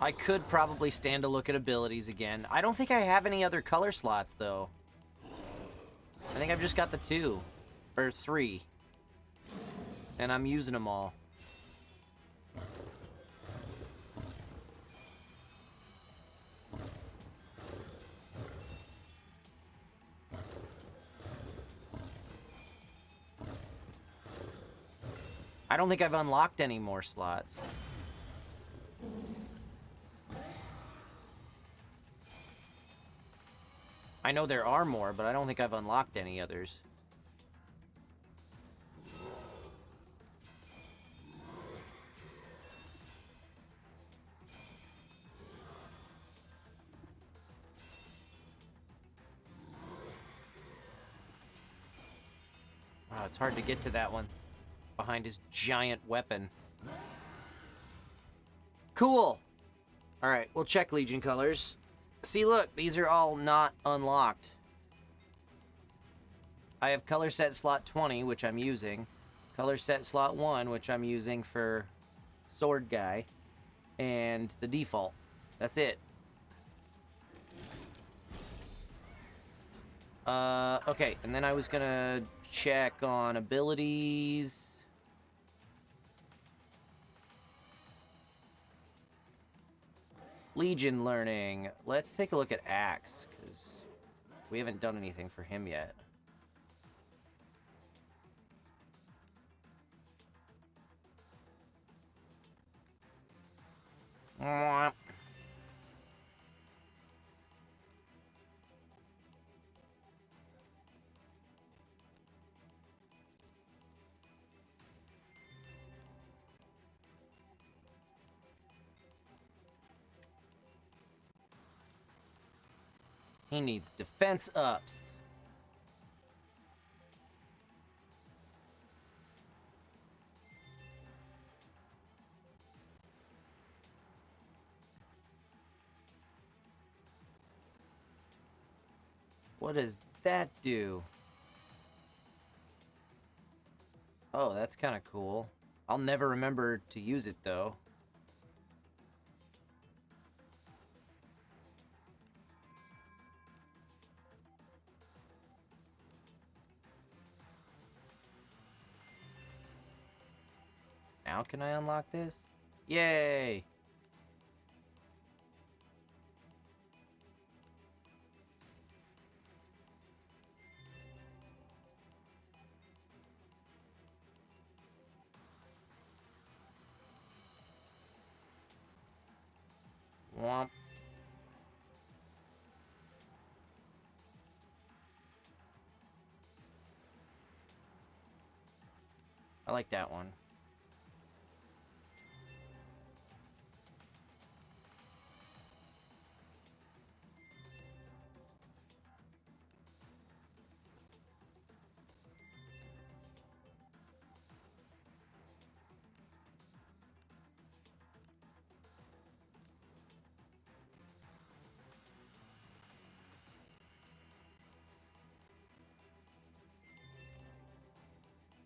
I could probably stand to look at abilities again. I don't think I have any other color slots, though. I think I've just got the 2. Or 3. And I'm using them all. I don't think I've unlocked any more slots. I know there are more, but I don't think I've unlocked any others. Wow, it's hard to get to that one behind his giant weapon. Cool. All right, we'll check Legion colors. See, look, these are all not unlocked. I have color set slot 20, which I'm using. Color set slot 1, which I'm using for sword guy. And the default. That's it. Okay, and then I was gonna check on abilities. Legion learning. Let's take a look at Axe, because we haven't done anything for him yet. Mwah. He needs defense ups. What does that do? Oh, that's kind of cool. I'll never remember to use it, though. Now can I unlock this? Yay! Womp. I like that one.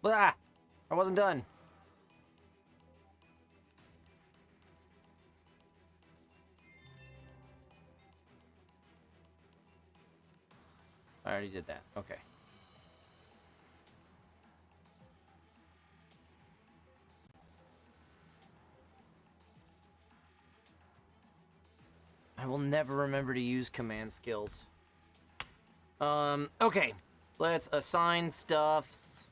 Blah! I wasn't done. I already did that. Okay. I will never remember to use command skills. Okay. Let's assign stuffs.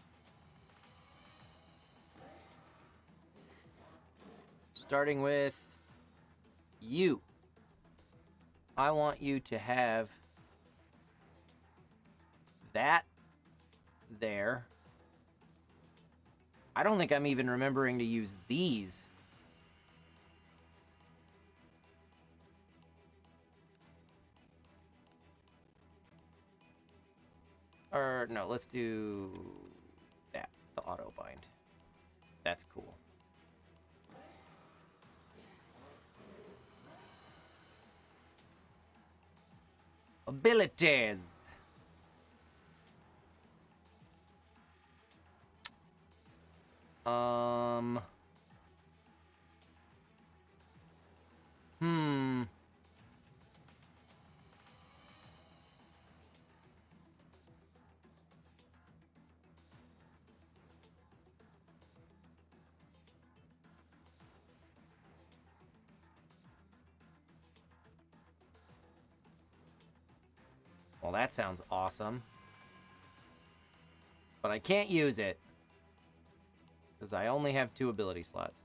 Starting with you. I want you to have that there. I don't think I'm even remembering to use these. Or, no, let's do that, the auto bind. That's cool. Abilities. Hmm. Well, that sounds awesome. But I can't use it. Because I only have 2 ability slots.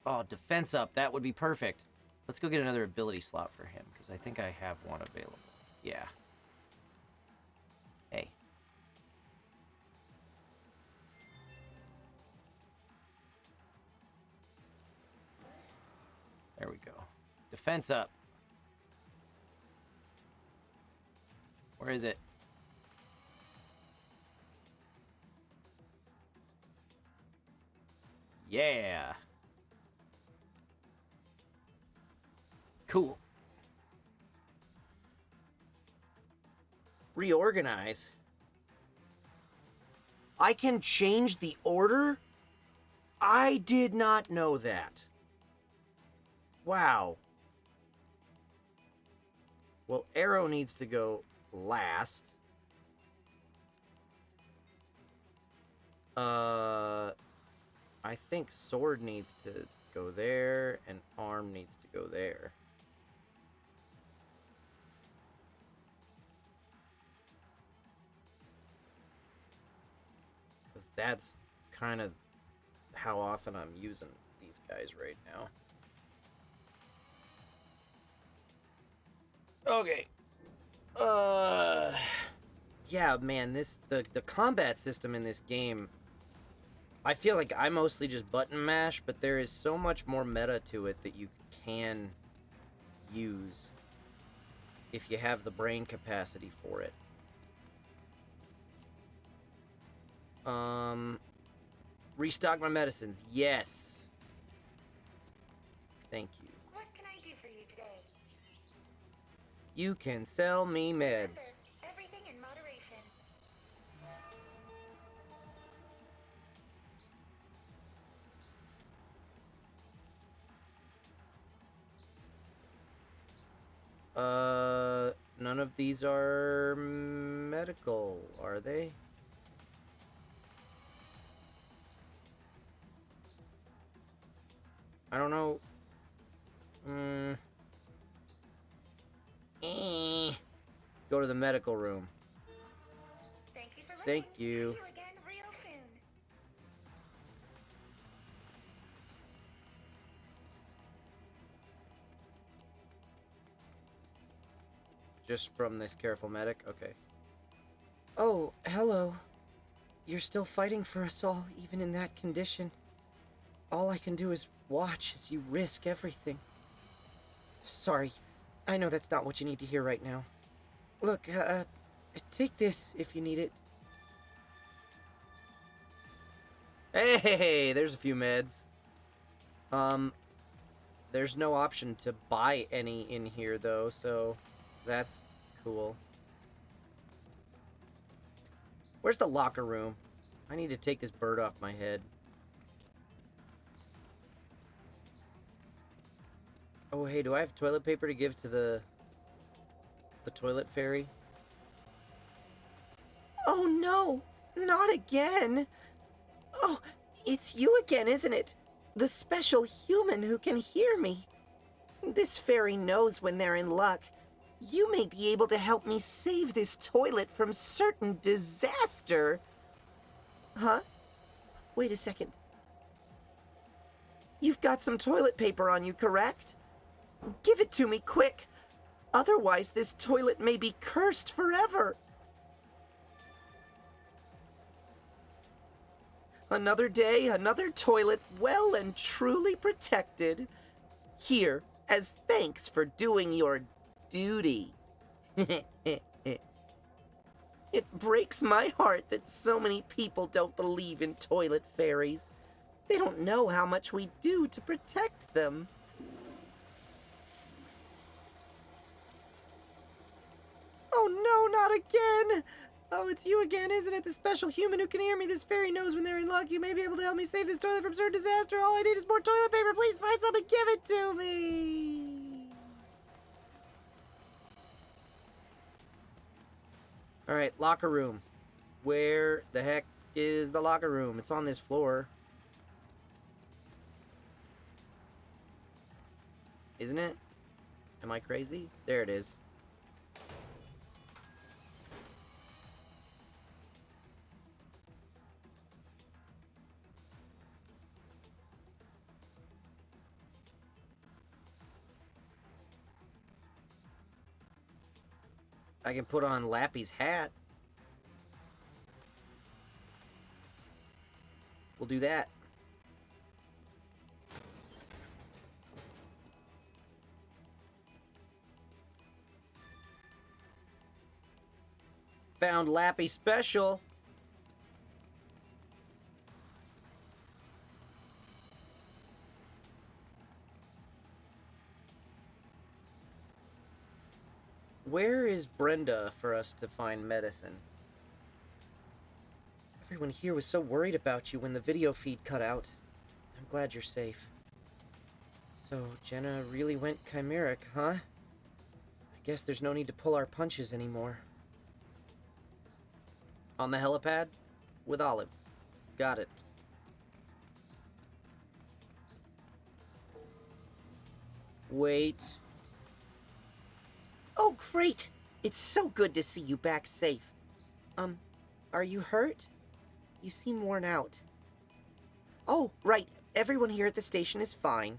Oh, defense up. That would be perfect. Let's go get another ability slot for him. Because I think I have one available. Yeah. Hey. There we go. Defense up. Where is it? Yeah. Cool. Reorganize. I can change the order? I did not know that. Wow. Well, arrow needs to go last. I think sword needs to go there, and arm needs to go there. Because that's kind of how often I'm using these guys right now. Okay. Yeah, man, the combat system in this game, I feel like I mostly just button mash, but there is so much more meta to it that you can use if you have the brain capacity for it. Restock my medicines. Yes. Thank you. What can I do for you today? You can sell me meds. Everything in moderation. None of these are medical, are they? I don't know. Go to the medical room. Thank you for listening. Thank you. See you again real soon. Just from this careful medic? Okay. Oh, hello. You're still fighting for us all, even in that condition. All I can do is watch as you risk everything. Sorry. I know that's not what you need to hear right now. Look, take this if you need it. Hey, there's a few meds. There's no option to buy any in here, though, so that's cool. Where's the locker room? I need to take this bird off my head. Oh, hey, do I have toilet paper to give to the toilet fairy? Oh no, not again. Oh, it's you again, isn't it? The special human who can hear me. This fairy knows when they're in luck. You may be able to help me save this toilet from certain disaster. Huh? Wait a second. You've got some toilet paper on you, correct? Give it to me, quick! Otherwise, this toilet may be cursed forever! Another day, another toilet, well and truly protected. Here, as thanks for doing your duty. It breaks my heart that so many people don't believe in toilet fairies. They don't know how much we do to protect them. Oh no, not again! Oh, it's you again, isn't it? The special human who can hear me. This fairy knows when they're in luck. You may be able to help me save this toilet from certain disaster. All I need is more toilet paper. Please find some and give it to me. Alright, locker room. Where the heck is the locker room? It's on this floor. Isn't it? Am I crazy? There it is. I can put on Lappy's hat. We'll do that. Found Lappy Special. Where is Brenda for us to find medicine? Everyone here was so worried about you when the video feed cut out. I'm glad you're safe. So, Jenna really went chimeric, huh? I guess there's no need to pull our punches anymore. On the helipad? With Olive. Got it. Wait. Oh, great! It's so good to see you back safe. Are you hurt? You seem worn out. Oh, right. Everyone here at the station is fine.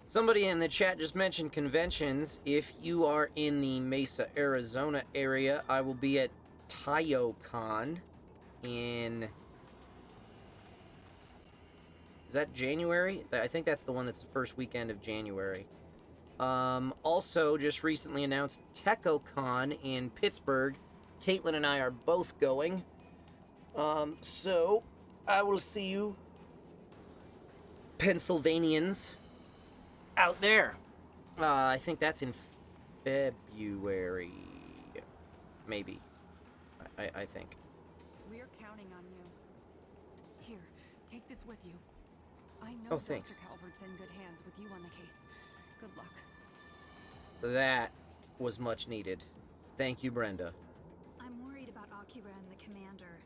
Somebody in the chat just mentioned conventions. If you are in the Mesa, Arizona area, I will be at TayoCon in... Is that January? I think that's the one that's the first weekend of January. Also, just recently announced TechoCon in Pittsburgh. Caitlin and I are both going. So, I will see you Pennsylvanians out there. I think that's in February. Maybe. I think. We're counting on you. Here, take this with you. I know Oh, thanks. Dr. Calvert's in good hands with you on the case. Good luck. That was much needed. Thank you, Brenda. I'm worried about Akira and the commander.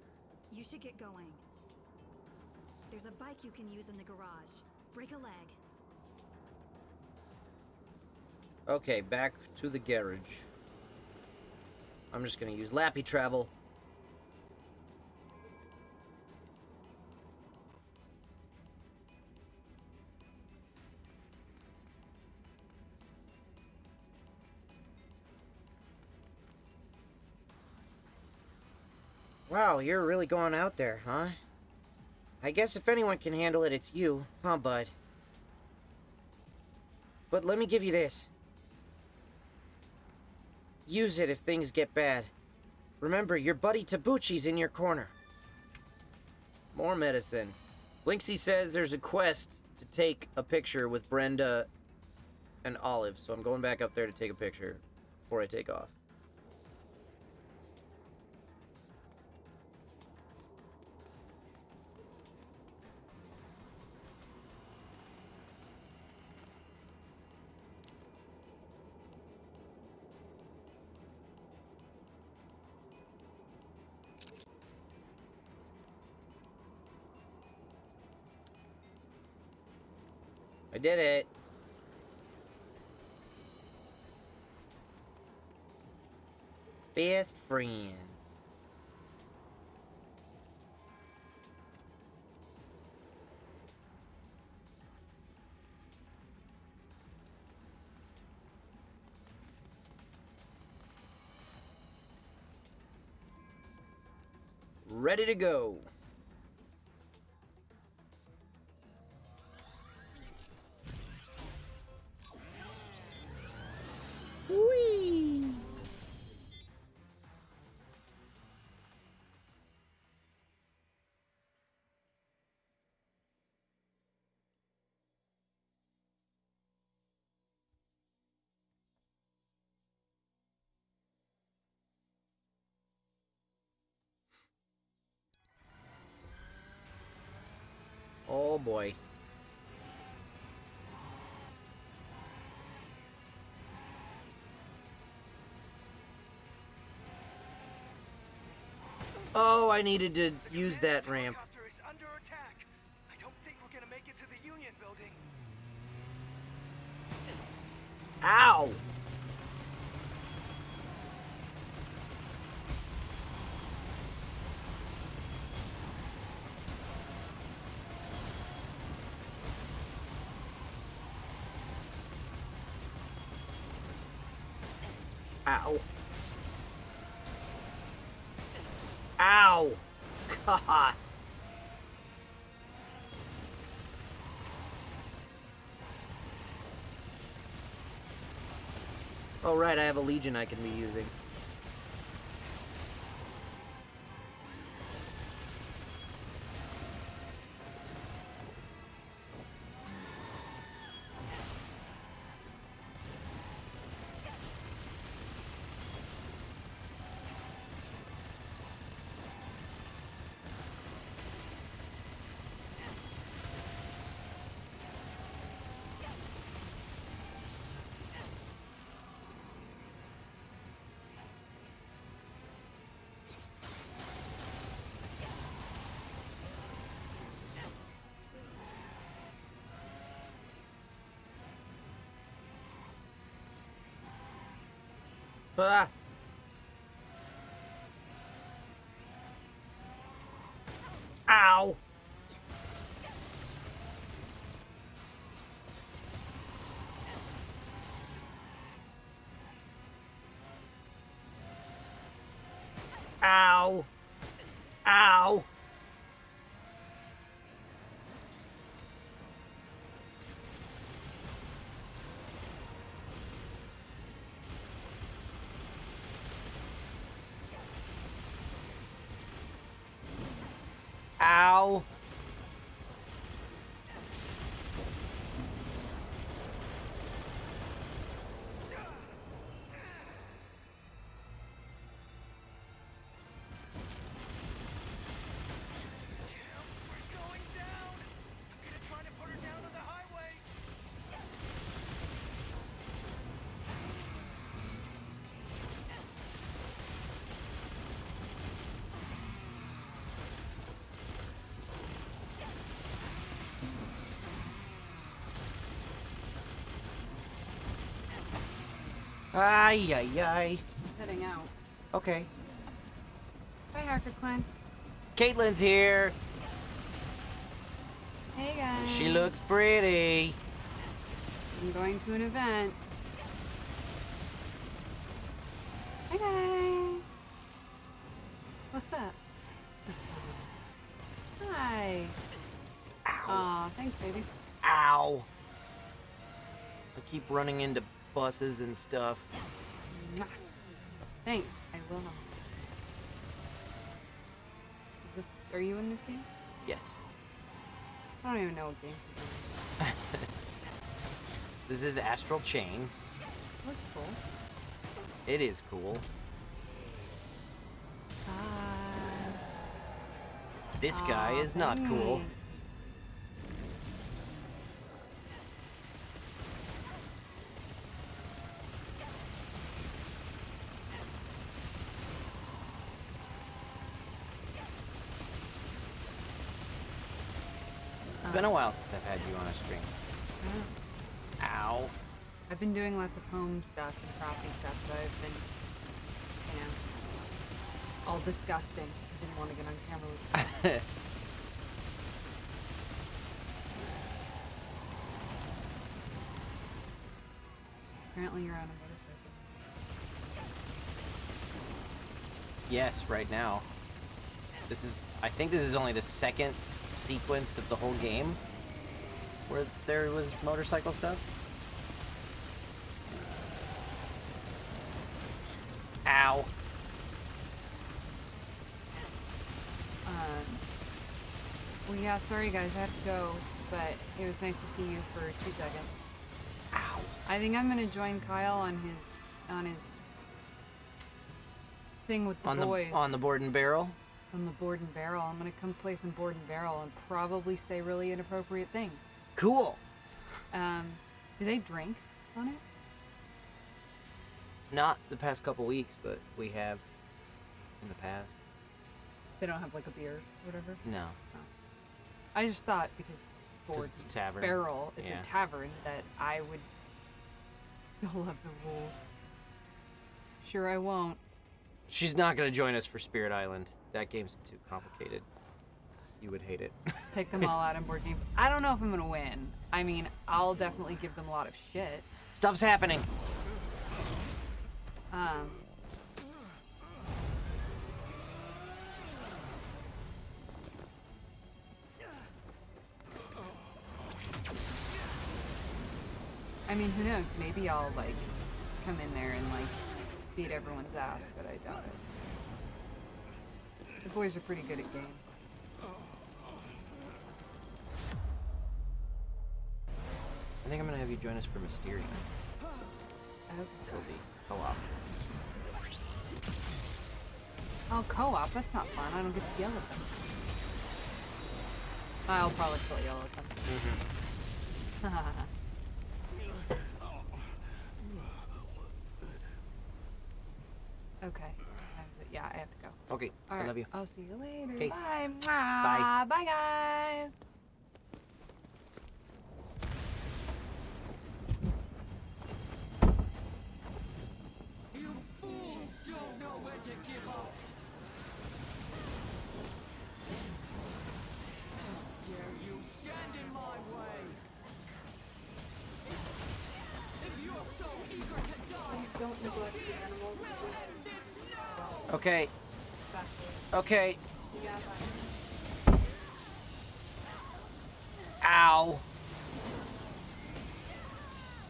You should get going. There's a bike you can use in the garage. Break a leg. Okay, back to the garage. I'm just gonna use Lappy Travel. Wow, you're really going out there, huh? I guess if anyone can handle it, it's you, huh, bud? But let me give you this. Use it if things get bad. Remember, your buddy Tabuchi's in your corner. More medicine. Linksy says there's a quest to take a picture with Brenda and Olive, so I'm going back up there to take a picture before I take off. I did it. Best friends. Ready to go. Whee! Oh boy. Oh, I needed to use that ramp. Helicopter is under attack. I don't think we're gonna make it to the Union building. Ow! Ow. Ow! God. Oh, right, I have a Legion I can be using. Ah! Ow! Ow! Ow! Ow! We're going down. I'm gonna try to put her down on the highway. Ay, ay, ay. Heading out. Okay. Hi, Hacker Clan. Caitlin's here. Hey, guys. She looks pretty. I'm going to an event. Hi, guys. What's up? Hi. Ow. Aw, thanks, baby. Ow. I keep running into buses and stuff. Mwah. Thanks. I will. Is this? Are you in this game? Yes. I don't even know what games this is. This is Astral Chain. Looks cool. It is cool. Hi. This guy Aw, is not cool. thanks. It's been a while since I've had you on a stream. Ow. I've been doing lots of home stuff and crafty stuff, so I've been, you know, all disgusting. I didn't want to get on camera with you. Apparently you're on a motorcycle. Yes, right now. I think this is only the second sequence of the whole game where there was motorcycle stuff. Ow. Well, yeah, sorry guys, I have to go, but it was nice to see you for 2 seconds. Ow. I think I'm gonna join Kyle on his thing with the boys. On the board and barrel? On the board and barrel. I'm gonna come play some board and barrel and probably say really inappropriate things. Cool. Do they drink on it? Not the past couple weeks, but we have in the past. They don't have like a beer or whatever? No. I just thought because board It's a tavern. barrel, it's Yeah. a tavern, that I would fill up the rules. Sure I won't. She's not going to join us for Spirit Island. That game's too complicated. You would hate it. Pick them all out in board games. I don't know if I'm gonna win. I mean, I'll definitely give them a lot of shit. Stuff's happening. I mean, who knows? Maybe I'll, like, come in there and, like, beat everyone's ass, but I doubt it. The boys are pretty good at games. I think I'm going to have you join us for Mysterium. Okay. It'll be co-op. Oh, co-op? That's not fun. I don't get to yell at them. I'll probably still yell at them. Okay. What time is it? Yeah, I have to go. Okay, All I right. love you. I'll see you later. Okay. Bye. Bye. Bye, guys. You fools don't know when to give up. How dare you stand in my way? If you're so eager to die, Don't neglect the animals. Okay. Okay. Ow.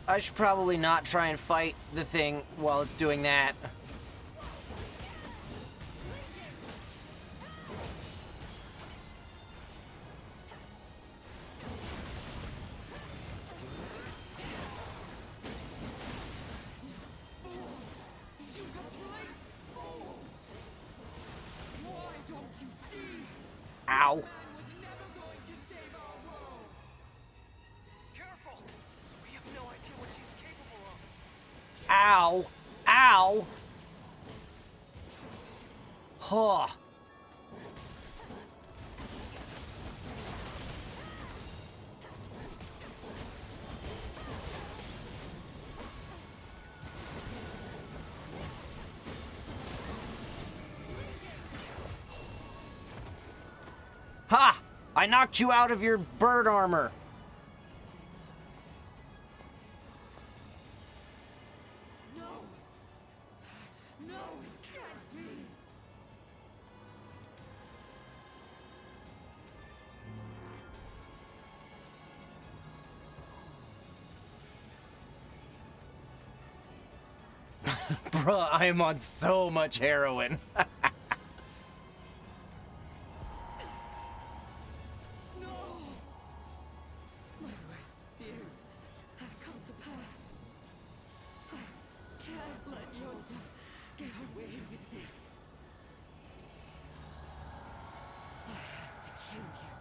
I should probably not try and fight the thing while it's doing that. you complete fools! Why don't you see? Ow. Man was never going to save our world. Careful! We have no idea what she's capable of. Ow. Ow. Huh. Ha! I knocked you out of your bird armor. No! No, it can't be! Bruh, I am on so much heroin. No! My worst fears have come to pass. I can't let Yosef get away with this. I have to kill you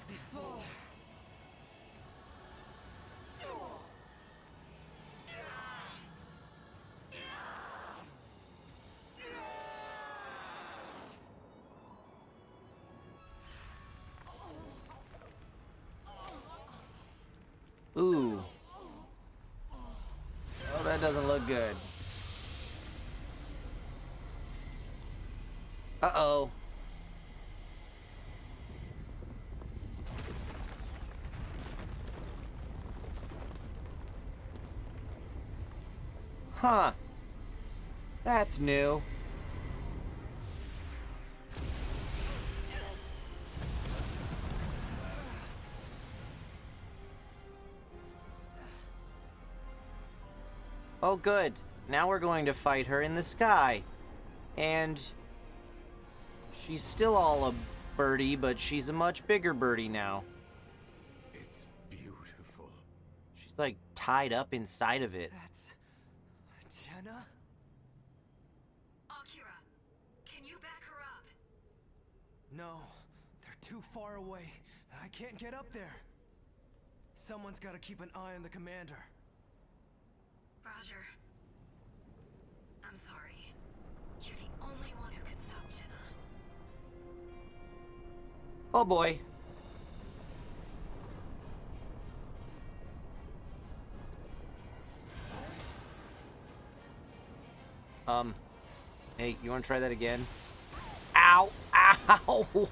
before. good. Uh-oh. Huh. That's new. Oh, good. Now we're going to fight her in the sky. And she's still all a birdie, but she's a much bigger birdie now. It's beautiful. She's like tied up inside of it. That's... Jenna? Akira, can you back her up? No, they're too far away. I can't get up there. Someone's gotta keep an eye on the commander. Roger. I'm sorry. You're the only one who can stop Jenna. Oh boy. Hey, you want to try that again? Ow! Ow!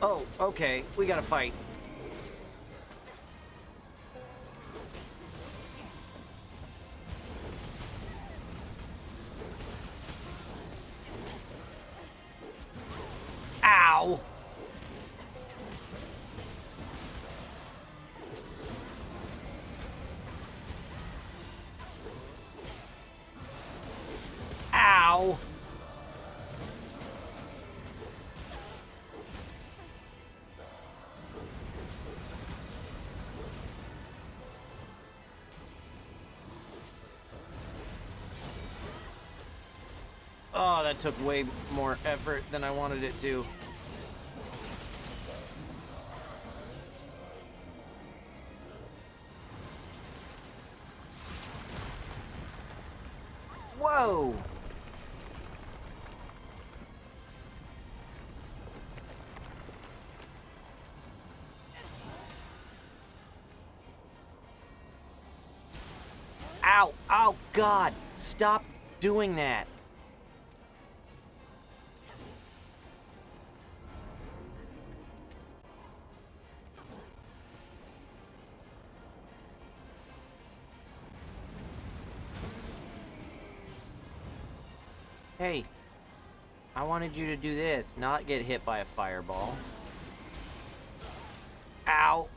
Oh, okay. We gotta fight. Ow! Ow! Oh, that took way more effort than I wanted it to. Whoa! Ow! Oh, God! Stop doing that! Hey, I wanted you to do this, not get hit by a fireball. Ow!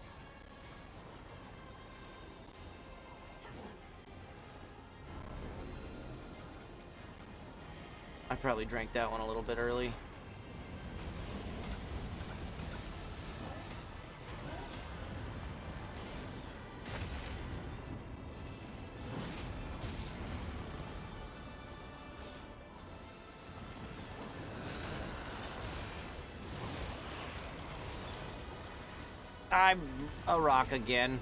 I probably drank that one a little bit early. I'm a rock again.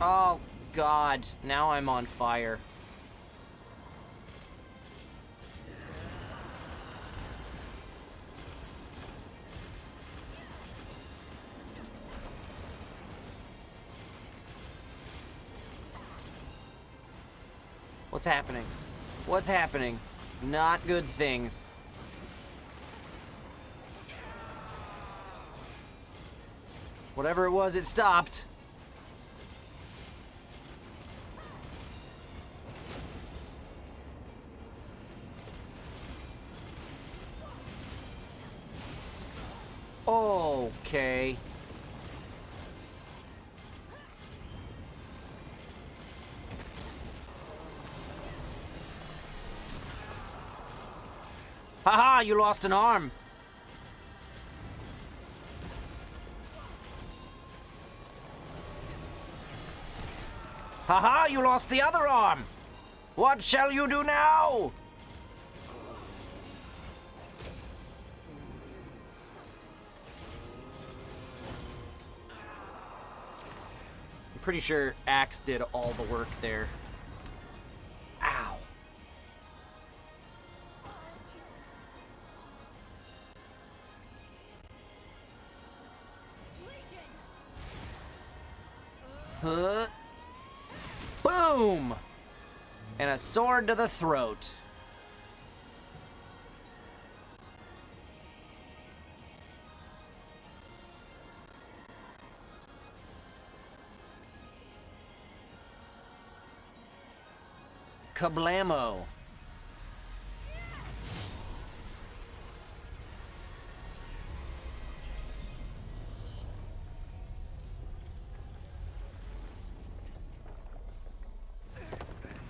Oh, God. Now I'm on fire. What's happening? What's happening? Not good things. Whatever it was, it stopped. Okay. Haha, you lost an arm. Haha, you lost the other arm. What shall you do now? pretty sure Axe did all the work there. Ow. Huh. Boom! And a sword to the throat. Kablamo.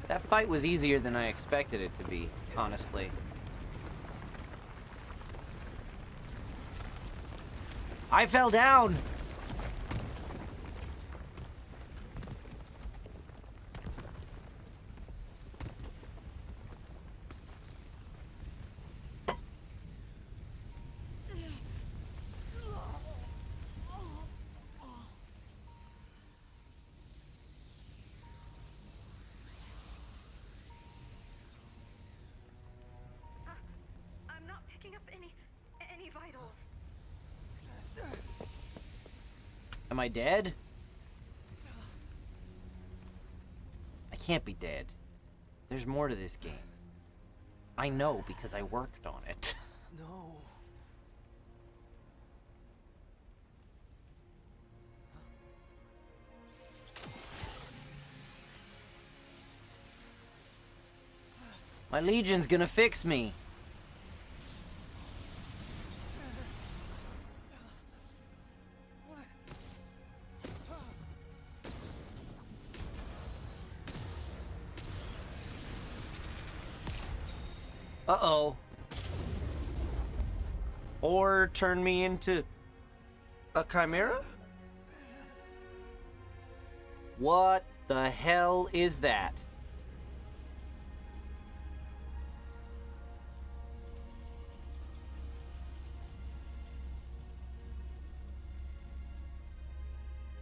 That fight was easier than I expected it to be, honestly. I fell down! I'm not picking up any vitals. Am I dead? I can't be dead. There's more to this game. I know because I worked on it. No. My Legion's gonna fix me. Uh-oh. Or turn me into a chimera? What the hell is that?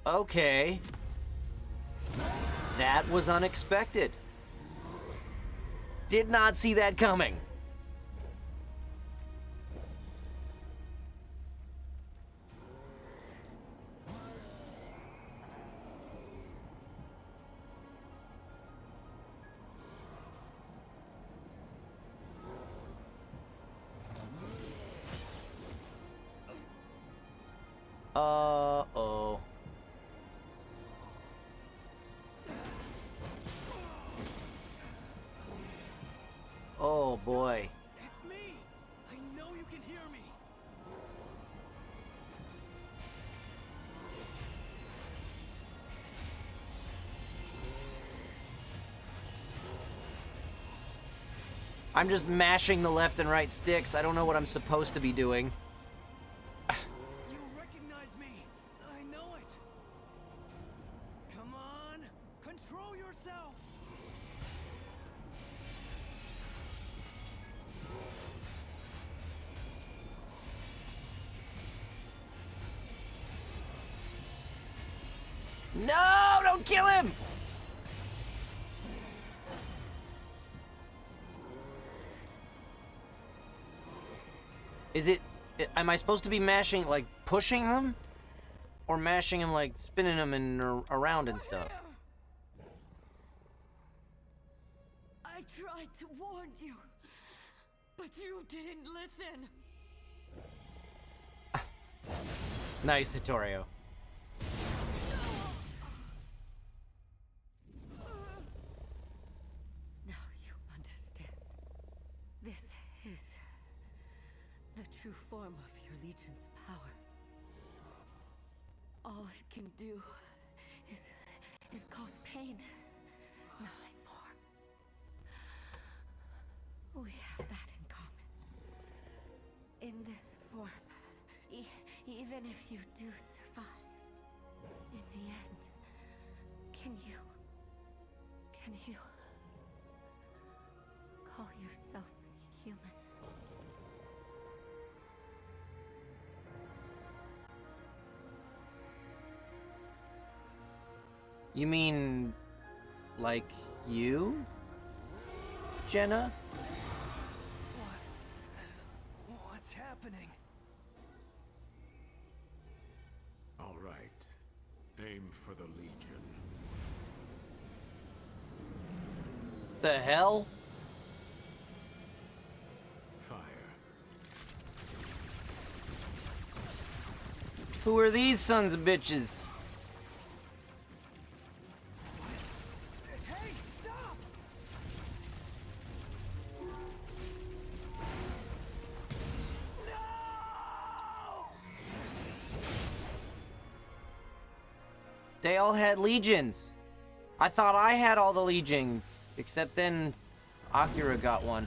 Okay. That was unexpected. Did not see that coming. Uh-oh. Oh boy. It's me! I know you can hear me! I'm just mashing the left and right sticks. I don't know what I'm supposed to be doing. You recognize me! I know it! Come on! Control yourself! No, don't kill him! Is it... Am I supposed to be mashing, like, pushing them? Or mashing them, like, spinning them and around and stuff? I tried to warn you, but you didn't listen. Nice, Hittorio. Now you understand. This is the true form of your Legion's power. All it can do is cause pain, nothing more. We have that in common. In this form, even if you do survive, in the end, can you call yourself human? You mean, like you, Jenna? What's happening? All right. Aim for the Legion. The hell? Fire. Who are these sons of bitches? Hey, stop! No! They all had legions. I thought I had all the legions, except then Akira got one.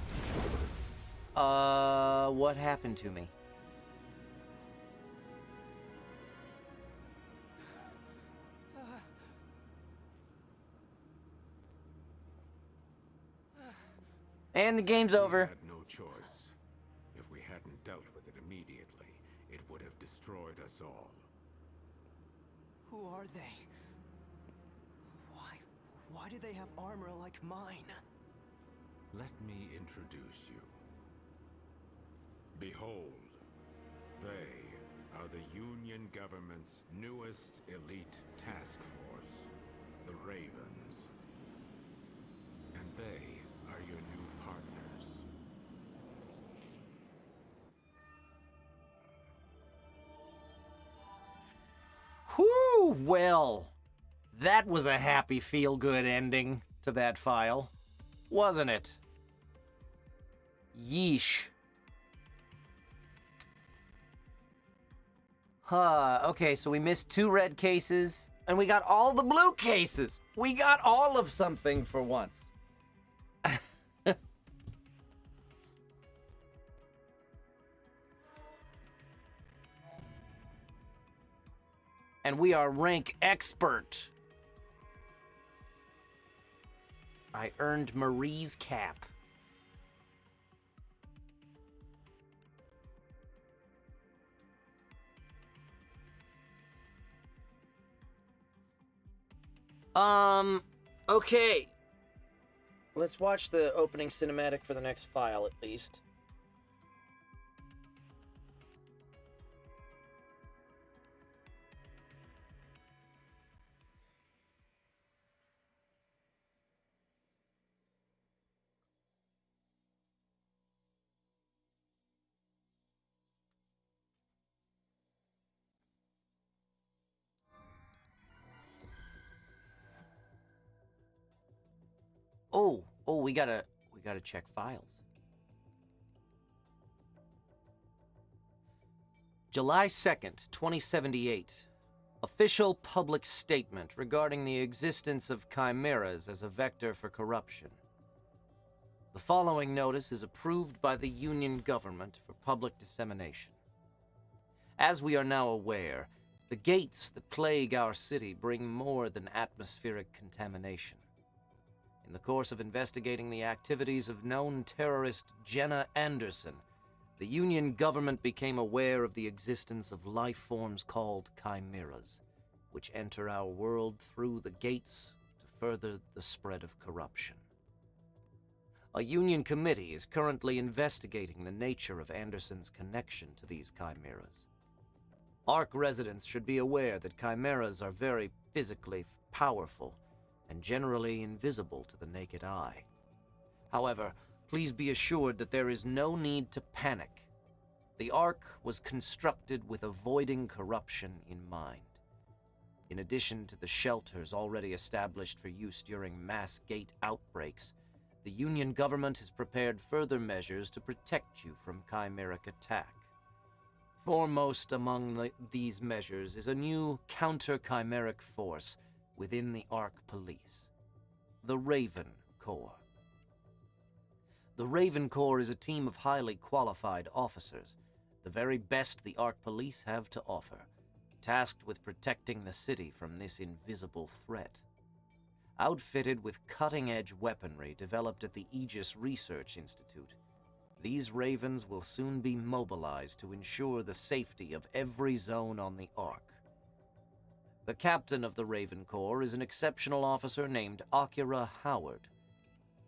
What happened to me? And the game's over. We had no choice. If we hadn't dealt with it immediately, it would have destroyed us all. Who are they? Why do they have armor like mine? Let me introduce you. Behold, they are the Union government's newest elite task force, the Ravens. And they are your new partners. Whew, well, that was a happy feel-good ending to that file, wasn't it? Yeesh. Okay, so we missed 2 red cases, and we got all the blue cases. We got all of something for once. And we are rank expert. I earned Marie's cap. Okay. Let's watch the opening cinematic for the next file, at least. We gotta check files. July 2nd, 2078. Official public statement regarding the existence of chimeras as a vector for corruption. The following notice is approved by the Union government for public dissemination. As we are now aware, the gates that plague our city bring more than atmospheric contamination. In the course of investigating the activities of known terrorist Jenna Anderson, the Union government became aware of the existence of life forms called chimeras, which enter our world through the gates to further the spread of corruption. A Union committee is currently investigating the nature of Anderson's connection to these chimeras. Ark residents should be aware that chimeras are very physically powerful and generally invisible to the naked eye. However, please be assured that there is no need to panic. The Ark was constructed with avoiding corruption in mind. In addition to the shelters already established for use during mass gate outbreaks, the Union government has prepared further measures to protect you from chimeric attack. Foremost among these measures is a new counter-chimeric force within the Ark Police, the Raven Corps. The Raven Corps is a team of highly qualified officers, the very best the Ark Police have to offer, tasked with protecting the city from this invisible threat. Outfitted with cutting-edge weaponry developed at the Aegis Research Institute, these Ravens will soon be mobilized to ensure the safety of every zone on the Ark. The captain of the Raven Corps is an exceptional officer named Akira Howard.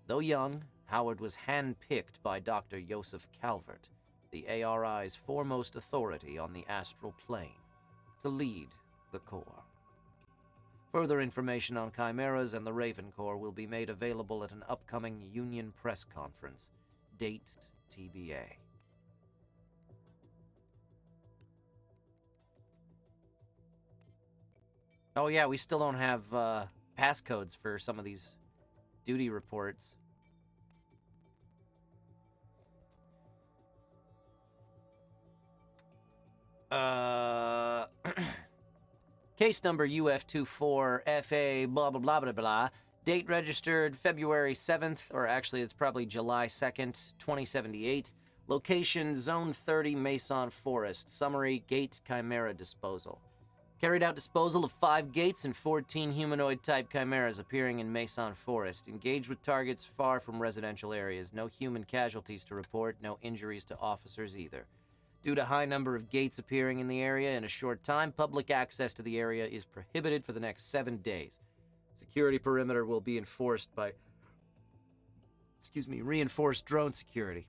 Though young, Howard was handpicked by Dr. Joseph Calvert, the ARI's foremost authority on the astral plane, to lead the Corps. Further information on chimeras and the Raven Corps will be made available at an upcoming Union press conference. Date TBA. Oh yeah, we still don't have passcodes for some of these duty reports. Case number UF24FA blah blah blah blah blah. Date registered February 7th, or actually it's probably July 2nd, 2078. Location Zone 30 Mason Forest. Summary Gate Chimera Disposal. Carried out disposal of 5 gates and 14 humanoid-type chimeras appearing in Mason Forest. Engaged with targets far from residential areas. No human casualties to report, no injuries to officers either. Due to high number of gates appearing in the area in a short time, public access to the area is prohibited for the next 7 days. Security perimeter will be enforced by... reinforced drone security.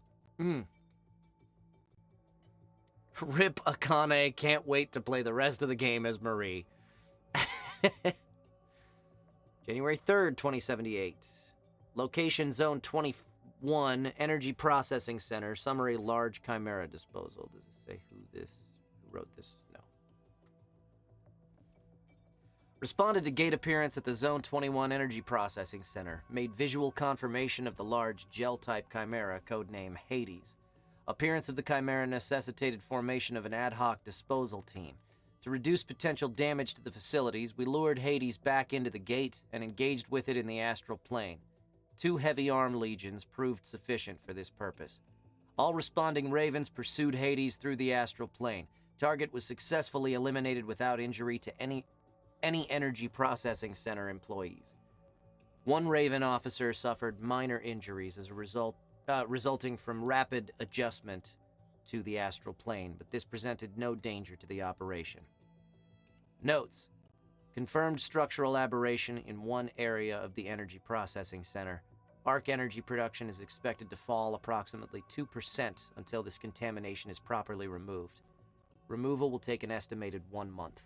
Rip Akane, can't wait to play the rest of the game as Marie. January 3rd, 2078. Location Zone 21, Energy Processing Center. Summary Large Chimera Disposal. Does it say who wrote this? No. Responded to gate appearance at the Zone 21 Energy Processing Center. Made visual confirmation of the large gel-type chimera, codename Hades. Appearance of the chimera necessitated formation of an ad hoc disposal team. To reduce potential damage to the facilities, we lured Hades back into the gate and engaged with it in the astral plane. 2 heavy armed legions proved sufficient for this purpose. All responding Ravens pursued Hades through the astral plane. Target was successfully eliminated without injury to any energy processing center employees. 1 Raven officer suffered minor injuries as a result resulting from rapid adjustment to the astral plane, but this presented no danger to the operation. Notes: confirmed structural aberration in 1 area of the energy processing center. Arc energy production is expected to fall approximately 2% until this contamination is properly removed. Removal will take an estimated 1 month.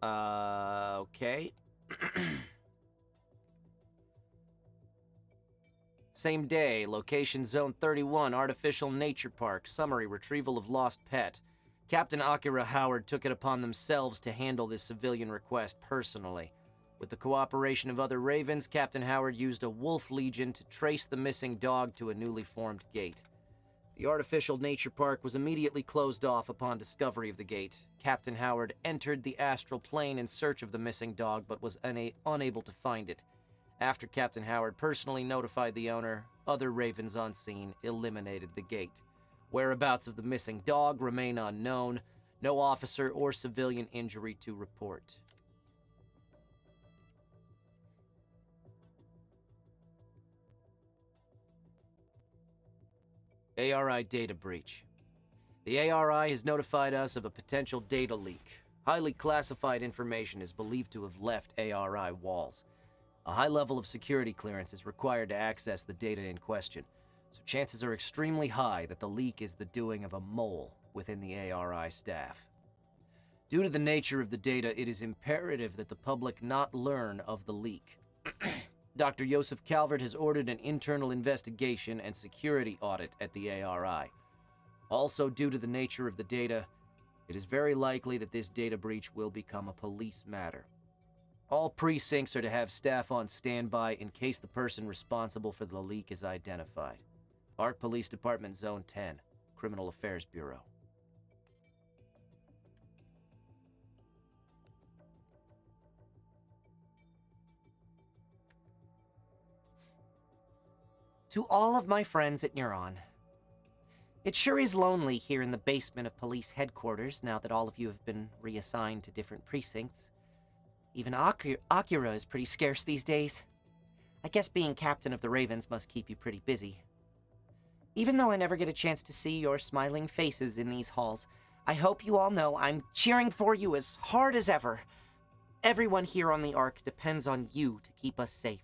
Okay. Same day, location Zone 31, Artificial Nature Park. Summary, retrieval of lost pet. Captain Akira Howard took it upon themselves to handle this civilian request personally. With the cooperation of other Ravens, Captain Howard used a wolf legion to trace the missing dog to a newly formed gate. The Artificial Nature Park was immediately closed off upon discovery of the gate. Captain Howard entered the astral plane in search of the missing dog, but was unable to find it. After Captain Howard personally notified the owner, other Ravens on scene eliminated the gate. Whereabouts of the missing dog remain unknown. No officer or civilian injury to report. ARI data breach. The ARI has notified us of a potential data leak. Highly classified information is believed to have left ARI walls. A high level of security clearance is required to access the data in question, so chances are extremely high that the leak is the doing of a mole within the ARI staff. Due to the nature of the data, it is imperative that the public not learn of the leak. Dr. Joseph Calvert has ordered an internal investigation and security audit at the ARI. Also, due to the nature of the data, it is very likely that this data breach will become a police matter. All precincts are to have staff on standby in case the person responsible for the leak is identified. Arc Police Department Zone 10, Criminal Affairs Bureau. To all of my friends at Neuron, it sure is lonely here in the basement of police headquarters now that all of you have been reassigned to different precincts. Even Akira is pretty scarce these days. I guess being captain of the Ravens must keep you pretty busy. Even though I never get a chance to see your smiling faces in these halls, I hope you all know I'm cheering for you as hard as ever. Everyone here on the Ark depends on you to keep us safe.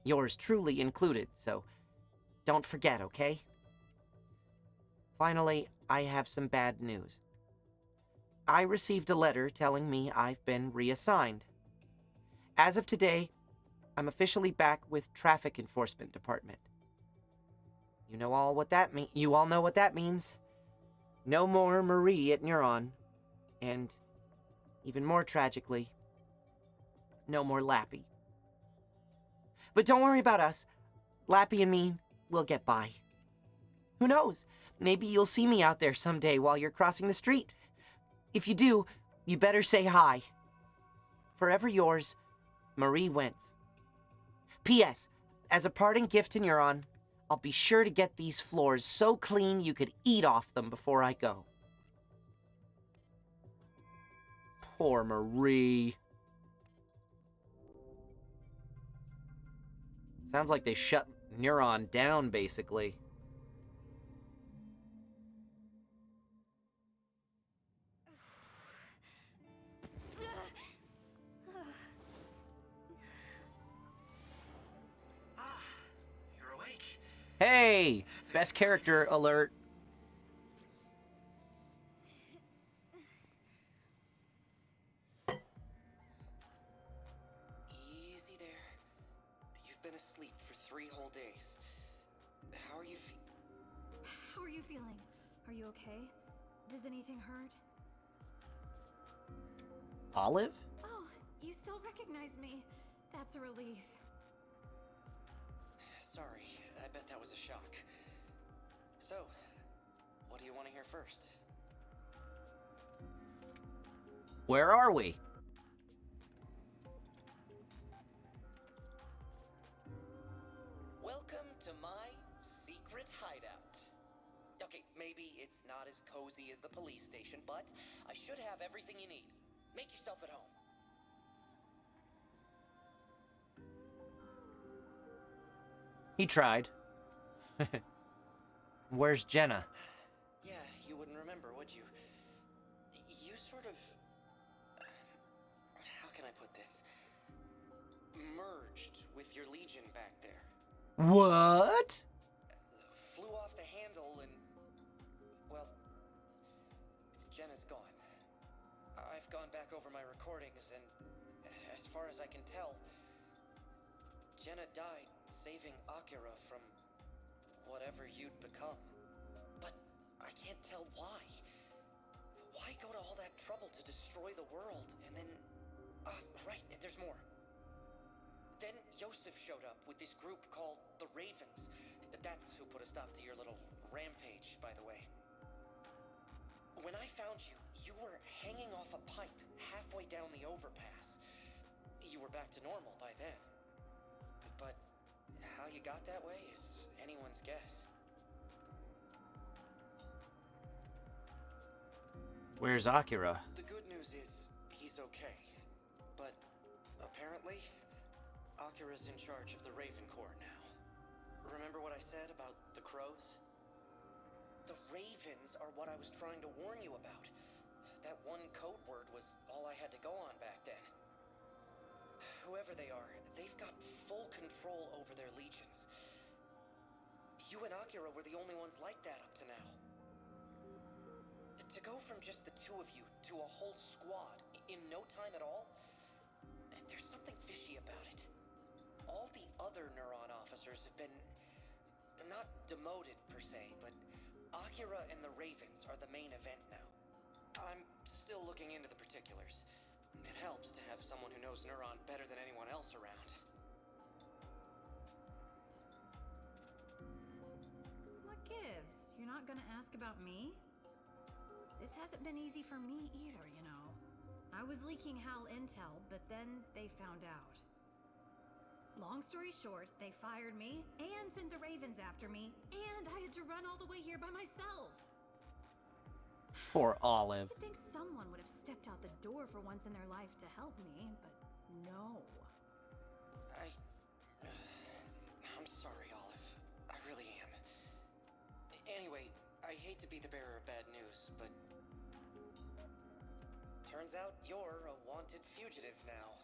Yours truly included, so don't forget, okay? Finally, I have some bad news. I received a letter telling me I've been reassigned. As of today, I'm officially back with Traffic Enforcement Department. You all know what that means. No more Marie at Neuron. And, even more tragically, no more Lappy. But don't worry about us. Lappy and me, we'll get by. Who knows? Maybe you'll see me out there someday while you're crossing the street. If you do, you better say hi. Forever yours, Marie Wentz. P.S. As a parting gift to Neuron, I'll be sure to get these floors so clean you could eat off them before I go. Poor Marie. Sounds like they shut Neuron down, basically. You're awake. Hey! Best character alert. Easy there. You've been asleep for 3 whole days. How are you How are you feeling? Are you okay? Does anything hurt? Olive? Oh, you still recognize me. That's a relief. Sorry, I bet that was a shock. So, what do you want to hear first? Where are we? Welcome to my secret hideout. Okay, maybe it's not as cozy as the police station, but I should have everything you need. Make yourself at home. He tried. Where's Jenna? Yeah, you wouldn't remember, would you? You sort of... how can I put this? Merged with your Legion back there. What? Flew off the handle and... well... Jenna's gone. I've gone back over my recordings and... as far as I can tell... Jenna died saving Akira from... whatever you'd become. But I can't tell why. Why go to all that trouble to destroy the world and then... right, there's more. Then Yosef showed up with this group called the Ravens. That's who put a stop to your little rampage, by the way. When I found you, you were hanging off a pipe halfway down the overpass. You were back to normal by then. But how you got that way is anyone's guess. Where's Akira? The good news is he's okay. But apparently, Akira's in charge of the Raven Corps now. Remember what I said about the crows? The Ravens are what I was trying to warn you about. That one code word was all I had to go on back then. Whoever they are, they've got full control over their legions. You and Akira were the only ones like that up to now. To go from just the two of you to a whole squad in no time at all, there's something fishy about it. All the other Neuron officers have been, not demoted per se, but Akira and the Ravens are the main event now. I'm still looking into the particulars. It helps to have someone who knows Neuron better than anyone else around. What gives? You're not gonna ask about me? This hasn't been easy for me either, you know. I was leaking Hal intel, but then they found out. Long story short, they fired me and sent the Ravens after me, and I had to run all the way here by myself. Poor Olive. You'd think someone would have stepped out the door for once in their life to help me, but no. I'm sorry, Olive. I really am. I hate to be the bearer of bad news, but turns out you're a wanted fugitive now.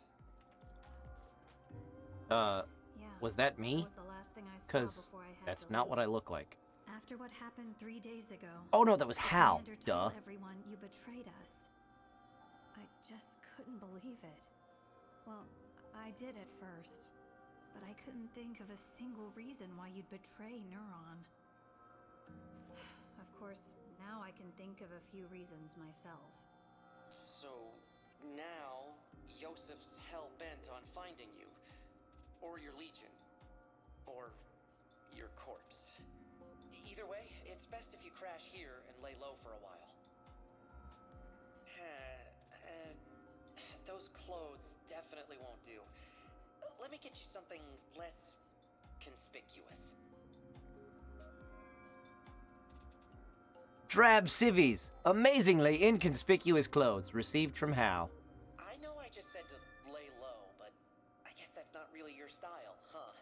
Yeah. Was that me? That was the last thing I saw Because before I had that's to not leave. what I look like. After what happened 3 days ago. Oh no, that was the Hal. commander Duh. told everyone you betrayed us. I just couldn't believe it. Well, I did at first, but I couldn't think of a single reason why you'd betray Neuron. Of course, now I can think of a few reasons myself. So, now, Yosef's hell-bent on finding you. Or your Legion. Or your corpse. Either way, it's best if you crash here and lay low for a while. Those clothes definitely won't do. Let me get you something less conspicuous. Drab civvies. Amazingly inconspicuous clothes received from Hal. I know I just said to lay low, but I guess that's not really your style, huh?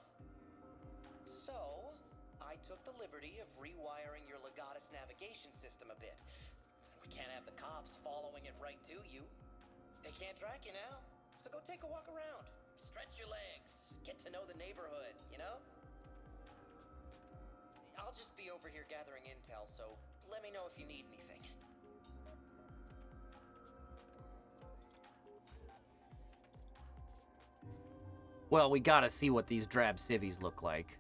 So, I took the liberty of rewiring your Legatus navigation system a bit. We can't have the cops following it right to you. They can't track you now, so go take a walk around. Stretch your legs, get to know the neighborhood, you know? I'll just be over here gathering intel, so let me know if you need anything. Well, we gotta see what these drab civvies look like.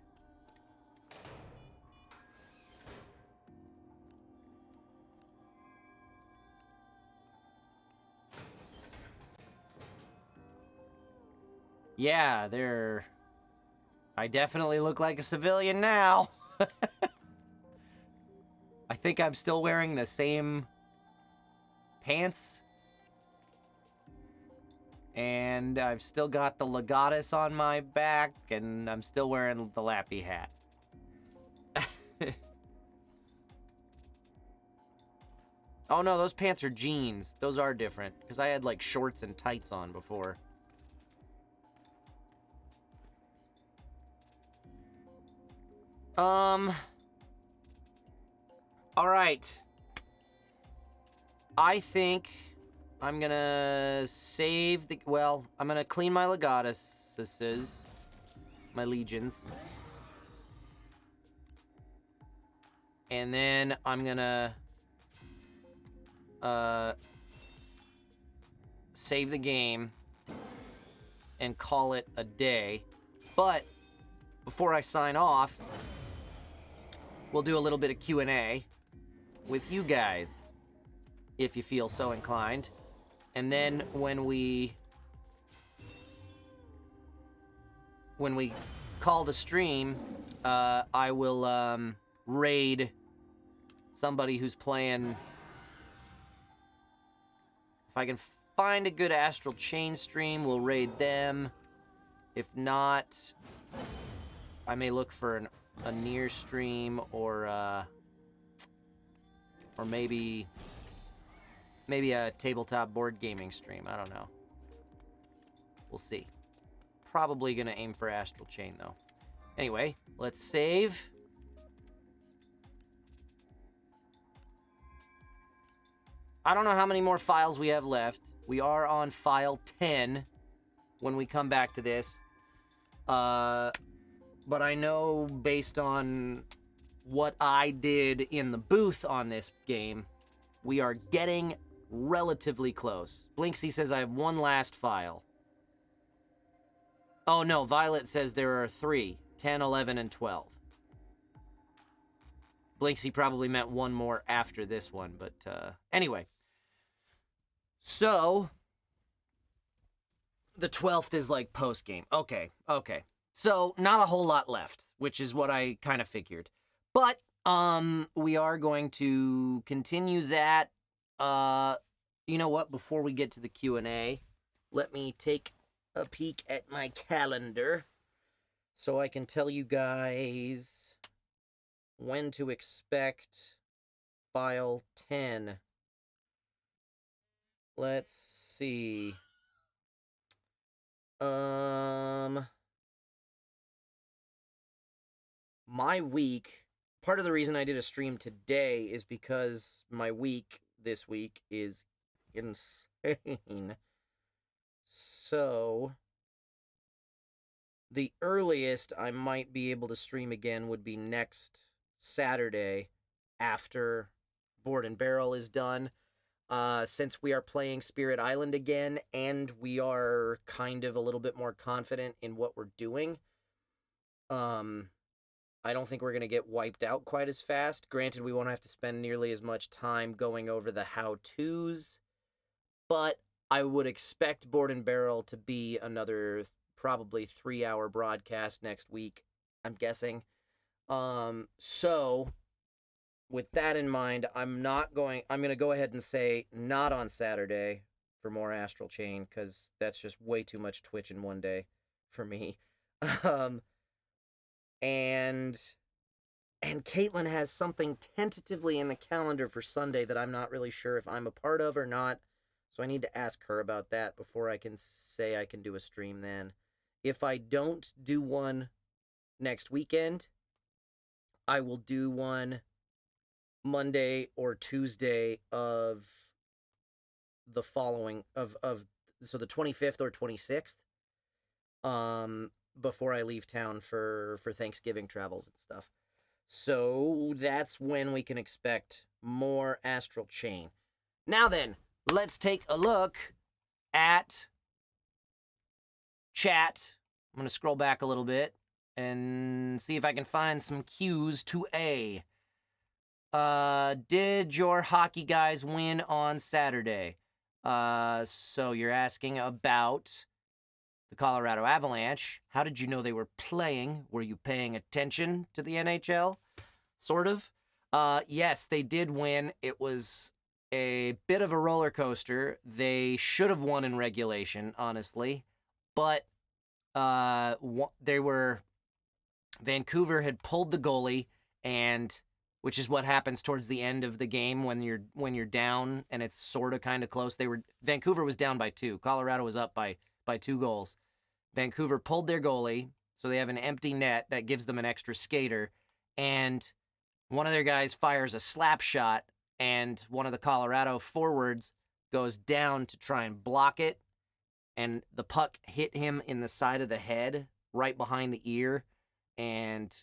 Yeah, they're... I definitely look like a civilian now. I think I'm still wearing the same pants. And I've still got the Legatus on my back, and I'm still wearing the Lappy hat. Oh no, those pants are jeans. Those are different, because I had like shorts and tights on before. Alright. I think I'm gonna save the... Well, I'm gonna clean my Legatuses. My legions. And then I'm gonna... save the game. And call it a day. But, before I sign off... we'll do a little bit of Q&A with you guys, if you feel so inclined. And then when we call the stream, I will raid somebody who's playing. If I can find a good Astral Chain stream, we'll raid them. If not, I may look for a near stream or maybe a tabletop board gaming stream. I don't know. We'll see. Probably gonna aim for Astral Chain though. Anyway, let's save. I don't know how many more files we have left. We are on file 10 when we come back to this. But I know based on what I did in the booth on this game, we are getting relatively close. Blinksy says I have one last file. Oh no, Violet says there are 3, 10, 11, and 12. Blinksy probably meant one more after this one, but anyway. So, the 12th is like post-game. Okay. So, not a whole lot left, which is what I kind of figured. But, we are going to continue that. You know what? Before we get to the Q&A, let me take a peek at my calendar so I can tell you guys when to expect file 10. Let's see. My week part of the reason I did a stream today is because my week this week is insane. So the earliest I might be able to stream again would be next Saturday after Board and Barrel is done. Since we are playing Spirit Island again and we are kind of a little bit more confident in what we're doing, I don't think we're going to get wiped out quite as fast. Granted, we won't have to spend nearly as much time going over the how-tos, but I would expect Board and Barrel to be another probably 3-hour broadcast next week, I'm guessing. So with that in mind, I'm going to go ahead and say not on Saturday for more Astral Chain, because that's just way too much Twitch in one day for me. And Caitlin has something tentatively in the calendar for Sunday that I'm not really sure if I'm a part of or not. So I need to ask her about that before I can say I can do a stream then. If I don't do one next weekend, I will do one Monday or Tuesday of the following so the 25th or 26th. Before I leave town for Thanksgiving travels and stuff. So that's when we can expect more Astral Chain. Now then, let's take a look at chat. I'm going to scroll back a little bit and see if I can find some cues to A. Did your hockey guys win on Saturday? So you're asking about the Colorado Avalanche. How did you know they were playing? Were you paying attention to the NHL? Sort of. Yes, they did win. It was a bit of a roller coaster. They should have won in regulation, honestly. But Vancouver had pulled the goalie, and which is what happens towards the end of the game when you're down and it's sort of kind of close. Vancouver was down by 2. Colorado was up by 2 goals. Vancouver pulled their goalie, so they have an empty net that gives them an extra skater, and one of their guys fires a slap shot, and one of the Colorado forwards goes down to try and block it, and the puck hit him in the side of the head, right behind the ear, and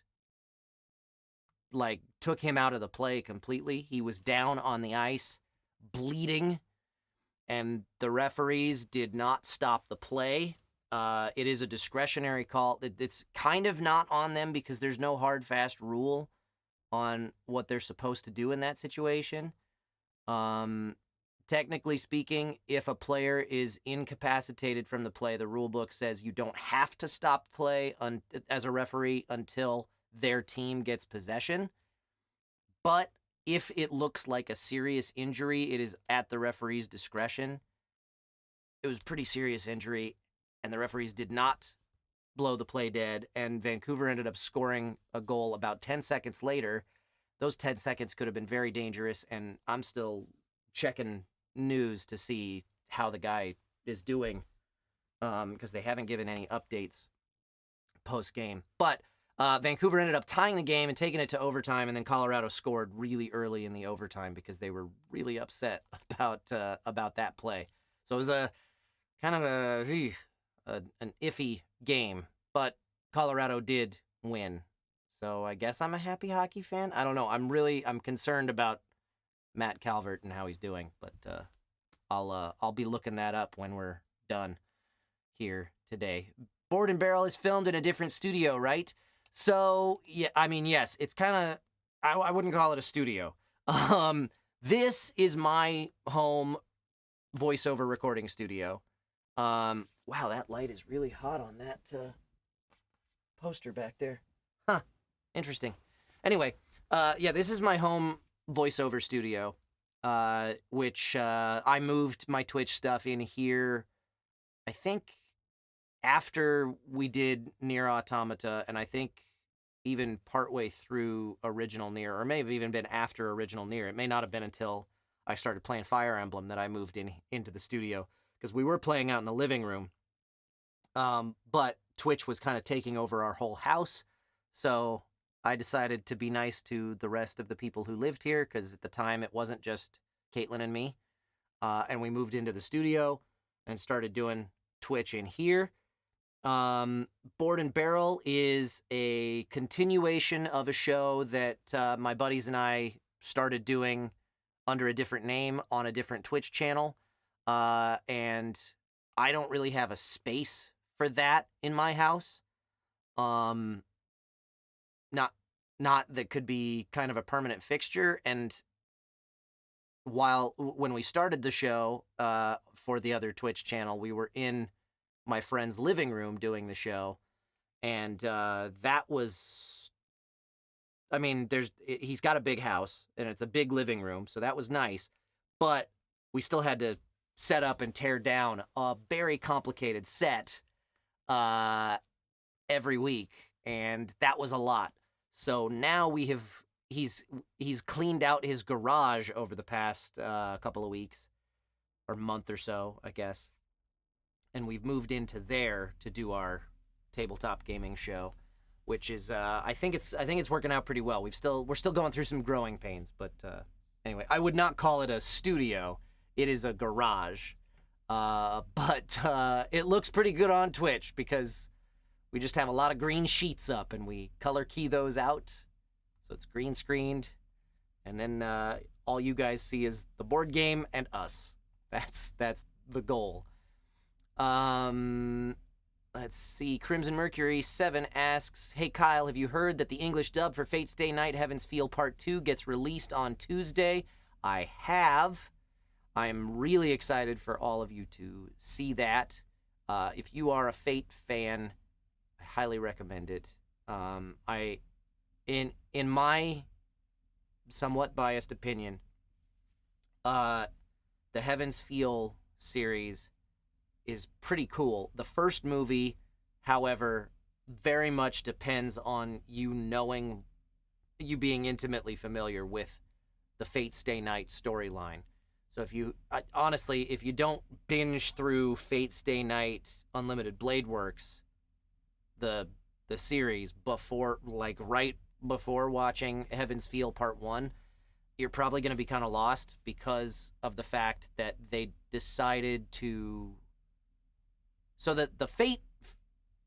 took him out of the play completely. He was down on the ice, bleeding, and the referees did not stop the play. It is a discretionary call. It's kind of not on them because there's no hard, fast rule on what they're supposed to do in that situation. Technically speaking, if a player is incapacitated from the play, the rule book says you don't have to stop play as a referee until their team gets possession. But if it looks like a serious injury, it is at the referee's discretion. It was a pretty serious injury, and the referees did not blow the play dead, and Vancouver ended up scoring a goal about 10 seconds later. Those 10 seconds could have been very dangerous, and I'm still checking news to see how the guy is doing, because they haven't given any updates post-game. But Vancouver ended up tying the game and taking it to overtime, and then Colorado scored really early in the overtime because they were really upset about that play. So it was a kind of an iffy game, but Colorado did win. So I guess I'm a happy hockey fan. I don't know. I'm concerned about Matt Calvert and how he's doing, but I'll be looking that up when we're done here today. Board and Barrel is filmed in a different studio, right? So yeah, I mean, yes, it's kind of I wouldn't call it a studio. This is my home voiceover recording studio. Wow, that light is really hot on that poster back there. Huh, interesting. Anyway, yeah, this is my home voiceover studio, which I moved my Twitch stuff in here, I think, after we did Nier Automata, and I think even partway through Original Nier, or may have even been after Original Nier. It may not have been until I started playing Fire Emblem that I moved into the studio, because we were playing out in the living room. But Twitch was kind of taking over our whole house, so I decided to be nice to the rest of the people who lived here, because at the time it wasn't just Caitlin and me. And we moved into the studio and started doing Twitch in here. Board and Barrel is a continuation of a show that my buddies and I started doing under a different name on a different Twitch channel. And I don't really have a space for that in my house. Not that could be kind of a permanent fixture. And when we started the show for the other Twitch channel, we were in my friend's living room doing the show, and that was, I mean, he's got a big house and it's a big living room, so that was nice, but we still had to set up and tear down a very complicated set every week, and that was a lot. So now he's cleaned out his garage over the past couple of weeks or month or so, I guess. And we've moved into there to do our tabletop gaming show, which is I think it's working out pretty well. We're still going through some growing pains, but anyway, I would not call it a studio. It is a garage. But it looks pretty good on Twitch because we just have a lot of green sheets up and we color key those out. So it's green screened. And then all you guys see is the board game and us. That's the goal. Let's see. Crimson Mercury 7 asks, "Hey Kyle, have you heard that the English dub for Fate's Day Night Heaven's Feel Part 2 gets released on Tuesday?" I have. I am really excited for all of you to see that. If you are a Fate fan, I highly recommend it. In my somewhat biased opinion, the Heaven's Feel series is pretty cool. The first movie, however, very much depends on you being intimately familiar with the Fate Stay Night storyline. So if you don't binge through Fate Stay Night Unlimited Blade Works, the series right before watching Heaven's Feel Part 1, you're probably going to be kind of lost because of the fact that they decided to... So that the Fate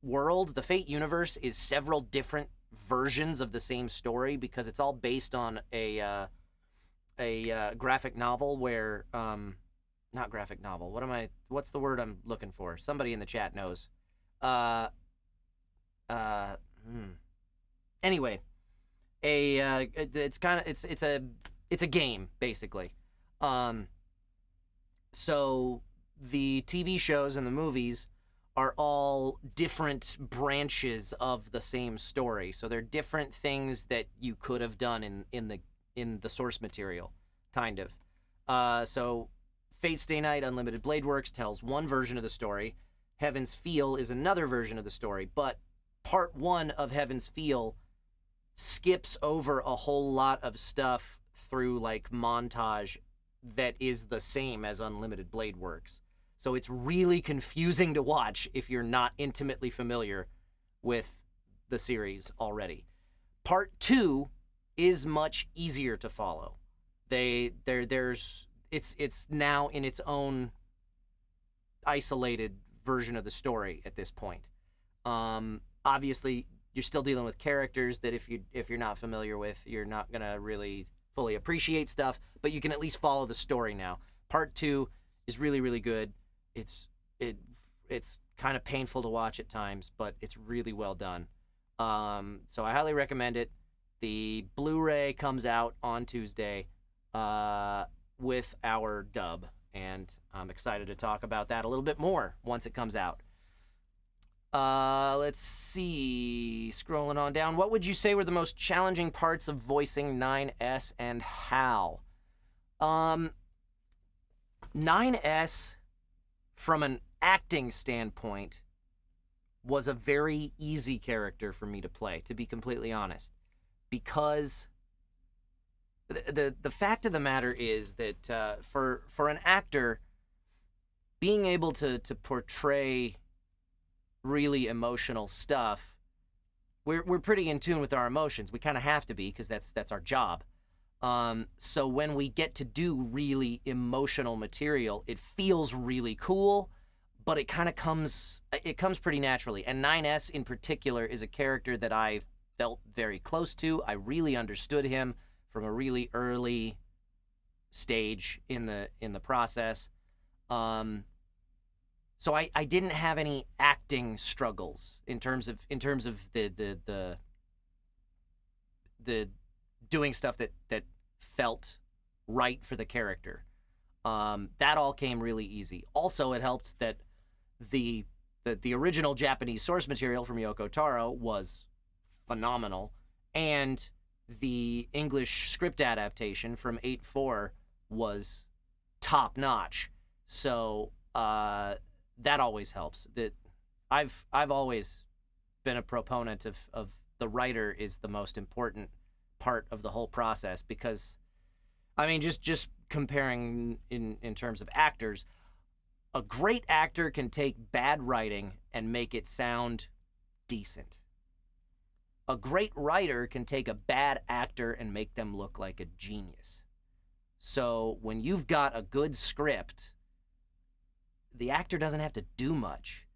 world, the Fate universe, is several different versions of the same story because it's all based on a graphic novel where... not graphic novel. What's the word I'm looking for? Somebody in the chat knows. Anyway, it's a game basically. So the TV shows and the movies are all different branches of the same story. So they're different things that you could have done in the source material, kind of. So Fate Stay Night Unlimited Blade Works tells one version of the story. Heaven's Feel is another version of the story, but Part 1 of Heaven's Feel skips over a whole lot of stuff through like montage that is the same as Unlimited Blade Works. So it's really confusing to watch if you're not intimately familiar with the series already. Part 2 is much easier to follow. It's now in its own isolated version of the story at this point. Obviously, you're still dealing with characters that if you're not familiar with, you're not gonna really fully appreciate stuff, but you can at least follow the story now. Part 2 is really, really good. It's kind of painful to watch at times, but it's really well done. So I highly recommend it. The Blu-ray comes out on Tuesday with our dub, and I'm excited to talk about that a little bit more once it comes out. Let's see. Scrolling on down. What would you say were the most challenging parts of voicing 9S and how? 9S, from an acting standpoint, was a very easy character for me to play, to be completely honest. Because the fact of the matter is that for an actor, being able to portray really emotional stuff we're pretty in tune with our emotions. We kind of have to be, because that's our job. So when we get to do really emotional material, it feels really cool, but it comes pretty naturally. And 9S in particular is a character that I felt very close to. I really understood him from a really early stage in the process. So I didn't have any acting struggles in terms of the doing stuff that felt right for the character. That all came really easy. Also, it helped that the original Japanese source material from Yoko Taro was phenomenal, and the English script adaptation from 8.4 was top notch. So that always helps. That I've always been a proponent of the writer is the most important part of the whole process, because I mean, just comparing in terms of actors, a great actor can take bad writing and make it sound decent. A great writer can take a bad actor and make them look like a genius. So when you've got a good script, the actor doesn't have to do much.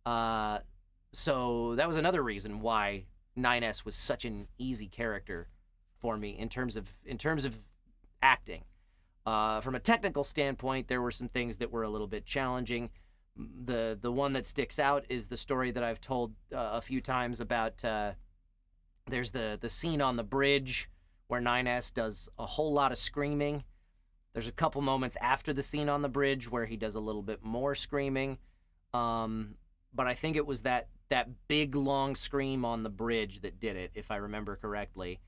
So that was another reason why 9S was such an easy character for me in terms of acting. From a technical standpoint, there were some things that were a little bit challenging. The one that sticks out is the story that I've told a few times about. There's the scene on the bridge where 9S does a whole lot of screaming. There's a couple moments after the scene on the bridge where he does a little bit more screaming. But I think it was that big long scream on the bridge that did it, if I remember correctly.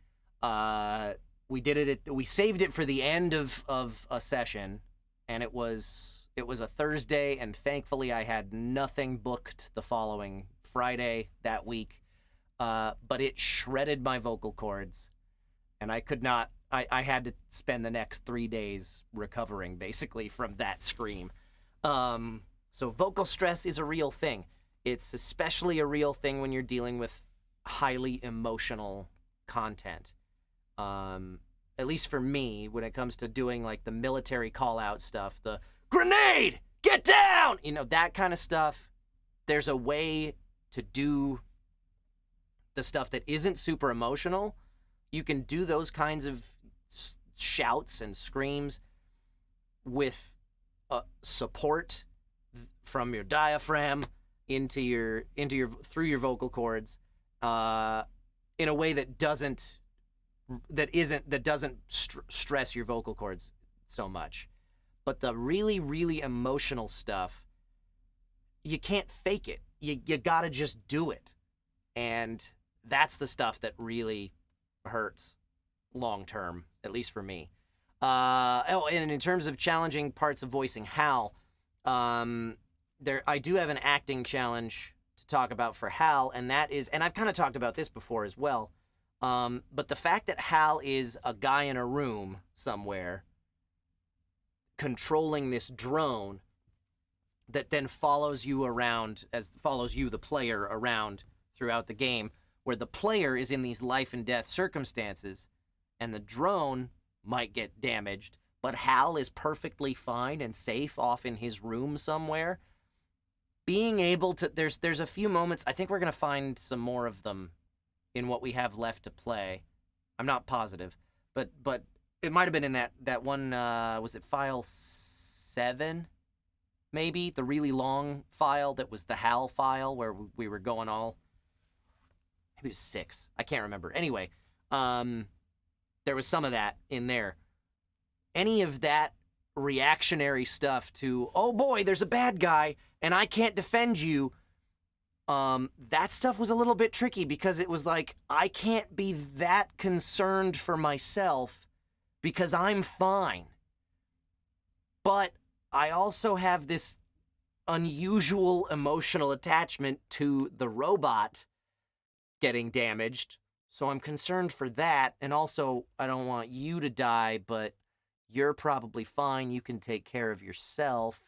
We saved it for the end of a session, and it was a Thursday, and thankfully I had nothing booked the following Friday that week. But it shredded my vocal cords, and I could not. I had to spend the next 3 days recovering, basically, from that scream. So vocal stress is a real thing. It's especially a real thing when you're dealing with highly emotional content. At least for me, when it comes to doing like the military call-out stuff, the grenade, get down, that kind of stuff. There's a way to do the stuff that isn't super emotional. You can do those kinds of shouts and screams with support from your diaphragm into your through your vocal cords in a way that doesn't stress your vocal cords so much. But the really, really emotional stuff, you can't fake it. You gotta just do it. And that's the stuff that really hurts long term, at least for me. And in terms of challenging parts of voicing Hal, I do have an acting challenge to talk about for Hal, and that is, and I've kind of talked about this before as well, but the fact that Hal is a guy in a room somewhere controlling this drone that then follows you, the player, around throughout the game, where the player is in these life and death circumstances, and the drone might get damaged, but Hal is perfectly fine and safe off in his room somewhere. Being able to, there's a few moments, I think we're going to find some more of them in what we have left to play. I'm not positive, but it might have been in that one, was it file 7? Maybe the really long file that was the Hal file where we were going all, maybe it was 6. I can't remember. Anyway, there was some of that in there. Any of that reactionary stuff to, oh boy, there's a bad guy and I can't defend you. That stuff was a little bit tricky because it was like, I can't be that concerned for myself because I'm fine. But I also have this unusual emotional attachment to the robot getting damaged. So I'm concerned for that. And also, I don't want you to die, but you're probably fine. You can take care of yourself.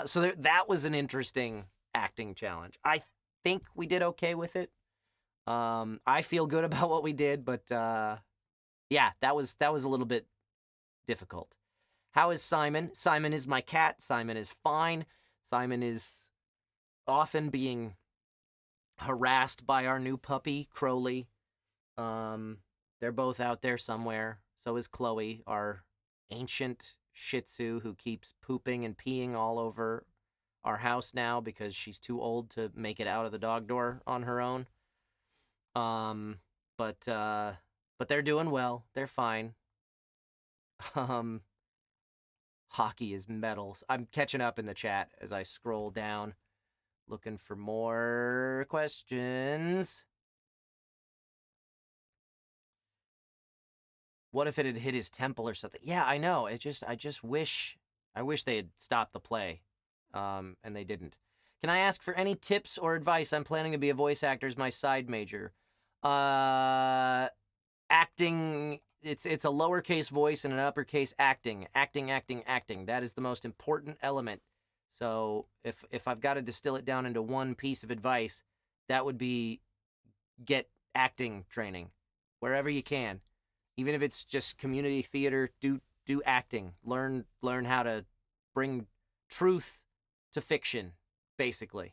So that was an interesting acting challenge. I think we did okay with it. I feel good about what we did, but yeah, that was a little bit difficult. How is Simon? Simon is my cat. Simon is fine. Simon is often being harassed by our new puppy, Crowley. They're both out there somewhere. So is Chloe, our ancient Shih Tzu who keeps pooping and peeing all over our house now because she's too old to make it out of the dog door on her own. But they're doing well. They're fine. Hockey is metals. I'm catching up in the chat as I scroll down, looking for more questions. What if it had hit his temple or something? Yeah, I know. I just wish they had stopped the play, and they didn't. Can I ask for any tips or advice? I'm planning to be a voice actor as my side major. Acting. It's a lowercase voice and an uppercase acting. Acting. That is the most important element. So if I've got to distill it down into one piece of advice, that would be get acting training wherever you can. Even if it's just community theater, do acting. Learn how to bring truth to fiction, basically.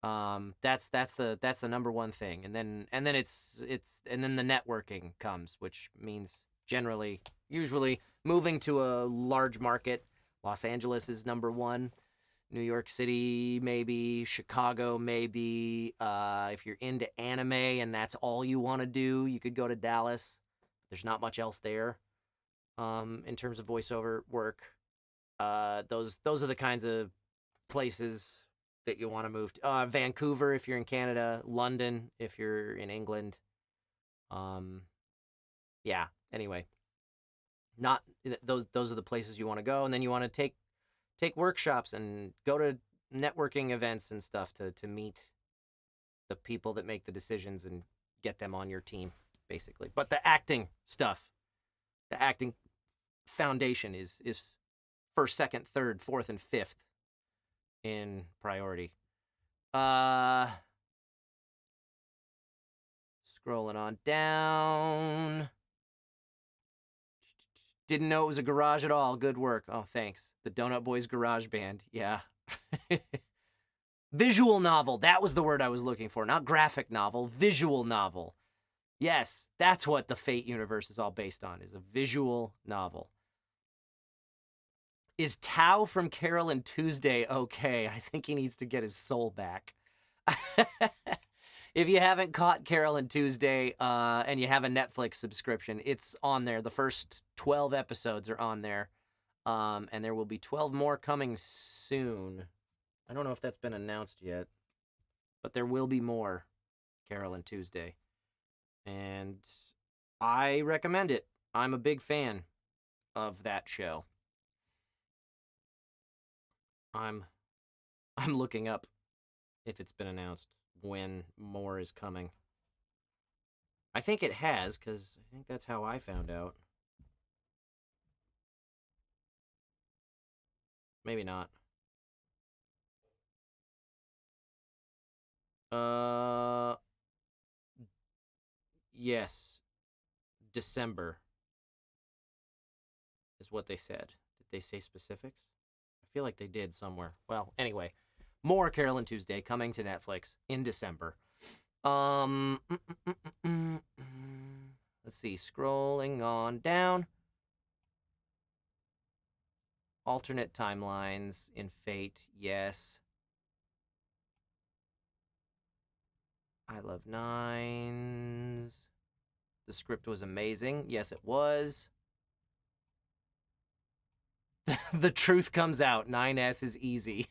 That's the number one thing. And then the networking comes, which means usually moving to a large market. Los Angeles is number one. New York City, maybe. Chicago, maybe. If you're into anime and that's all you want to do, you could go to Dallas. There's not much else there in terms of voiceover work. Those are the kinds of places that you want to move to. Vancouver if you're in Canada, London if you're in England. Yeah, anyway. Not those are the places you want to go, and then you want to take workshops and go to networking events and stuff to meet the people that make the decisions and get them on your team, basically. But the acting stuff, the acting foundation is first, second, third, fourth, and fifth in priority. Scrolling on down. Didn't know it was a garage at all. Good work. Oh, thanks. The Donut Boys Garage Band. Yeah. Visual novel. That was the word I was looking for. Not graphic novel. Visual novel. Yes, that's what the Fate universe is all based on, is a visual novel. Is Tao from Carol and Tuesday okay? I think he needs to get his soul back. If you haven't caught Carol and Tuesday and you have a Netflix subscription, it's on there. The first 12 episodes are on there. And there will be 12 more coming soon. I don't know if that's been announced yet, but there will be more Carol and Tuesday. And I recommend it. I'm a big fan of that show. I'm looking up if it's been announced when more is coming. I think it has, because I think that's how I found out. Maybe not. Yes. December is what they said. Did they say specifics? I feel like they did somewhere. Well, anyway, more Carol and Tuesday coming to Netflix in December. Let's see, scrolling on down. Alternate timelines in Fate, yes. I Love Nines. The script was amazing. Yes, it was. The truth comes out. 9S is easy.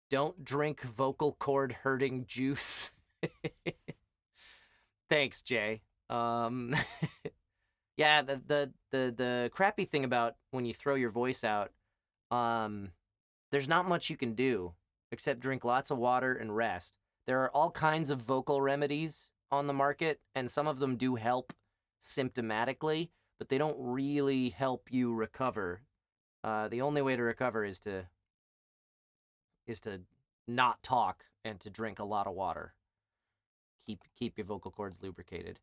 Don't drink vocal cord hurting juice. Thanks, Jay. Yeah, the crappy thing about when you throw your voice out, there's not much you can do except drink lots of water and rest. There are all kinds of vocal remedies on the market, and some of them do help symptomatically, but they don't really help you recover. The only way to recover is to not talk and to drink a lot of water. Keep your vocal cords lubricated.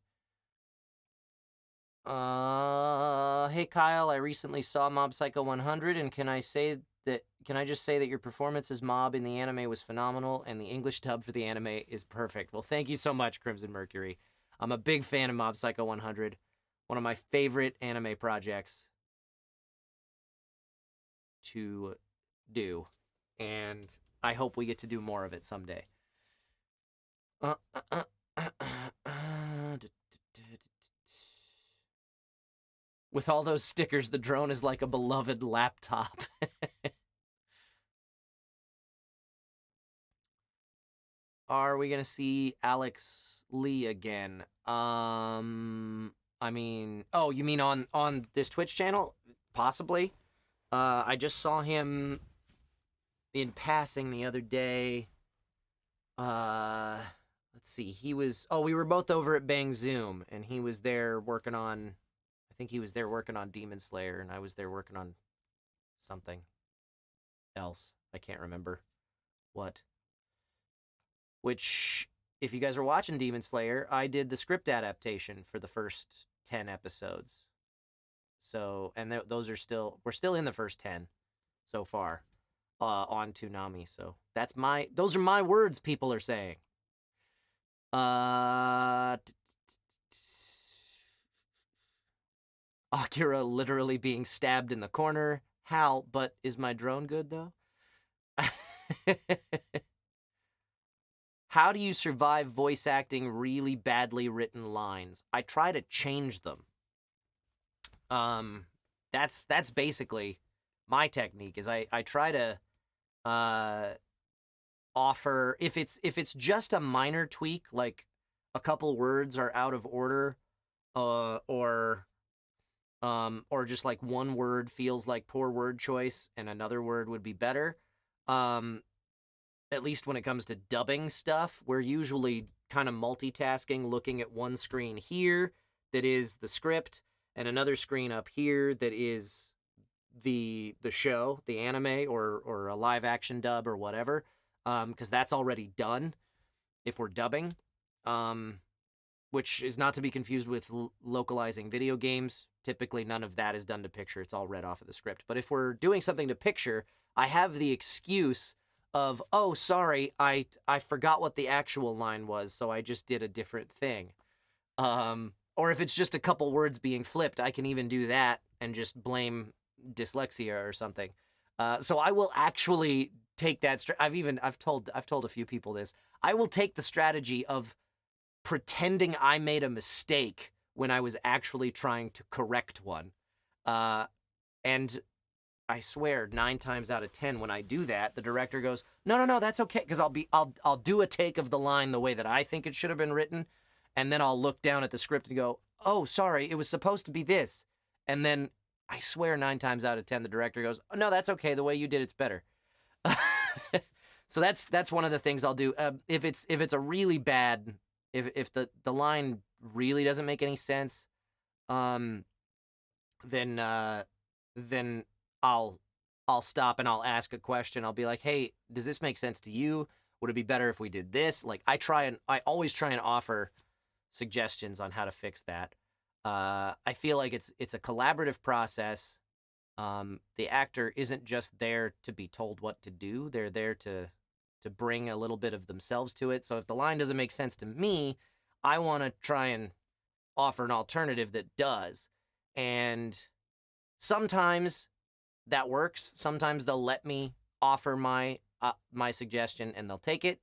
Hey Kyle, I recently saw Mob Psycho 100, and can I just say that your performance as Mob in the anime was phenomenal, and the English dub for the anime is perfect. Well, thank you so much, Crimson Mercury. I'm a big fan of Mob Psycho 100, one of my favorite anime projects to do, and I hope we get to do more of it someday. With all those stickers, the drone is like a beloved laptop. Are we gonna see Alex Lee again? I mean, oh, you mean on this Twitch channel? Possibly. I just saw him in passing the other day. Let's see. We were both over at Bang Zoom, and he was there working on, I think he was there working on Demon Slayer, and I was there working on something else. I can't remember what. Which, if you guys are watching Demon Slayer, I did the script adaptation for the first 10 episodes. So, and we're still in the first 10 so far on Toonami. So those are my words people are saying. Akira literally being stabbed in the corner. How, but is my drone good though? How do you survive voice acting really badly written lines? I try to change them. That's basically my technique. Is I try to offer, if it's just a minor tweak, like a couple words are out of order, or just like one word feels like poor word choice and another word would be better. At least when it comes to dubbing stuff, we're usually kind of multitasking, looking at one screen here that is the script, and another screen up here that is the show, the anime, or a live action dub or whatever, because that's already done if we're dubbing, which is not to be confused with localizing video games. Typically, none of that is done to picture. It's all read off of the script. But if we're doing something to picture, I have the excuse of, oh, sorry, I forgot what the actual line was, so I just did a different thing. Or if it's just a couple words being flipped, I can even do that and just blame dyslexia or something. So I will actually take that. I've told a few people this. I will take the strategy of pretending I made a mistake when I was actually trying to correct one, and I swear 9 times out of 10 when I do that, the director goes, no, that's okay, because I'll do a take of the line the way that I think it should have been written, and then I'll look down at the script and go, oh, sorry, it was supposed to be this, and then I swear 9 times out of 10 the director goes, oh, no, that's okay, the way you did it's better. So that's one of the things I'll do. If it's a really bad, if the line really doesn't make any sense, then I'll stop and I'll ask a question. I'll be like, hey, does this make sense to you? Would it be better if we did this? Like, I always try and offer suggestions on how to fix that. I feel like it's a collaborative process. The actor isn't just there to be told what to do. They're there to bring a little bit of themselves to it. So if the line doesn't make sense to me, I want to try and offer an alternative that does. And sometimes that works. Sometimes they'll let me offer my suggestion and they'll take it.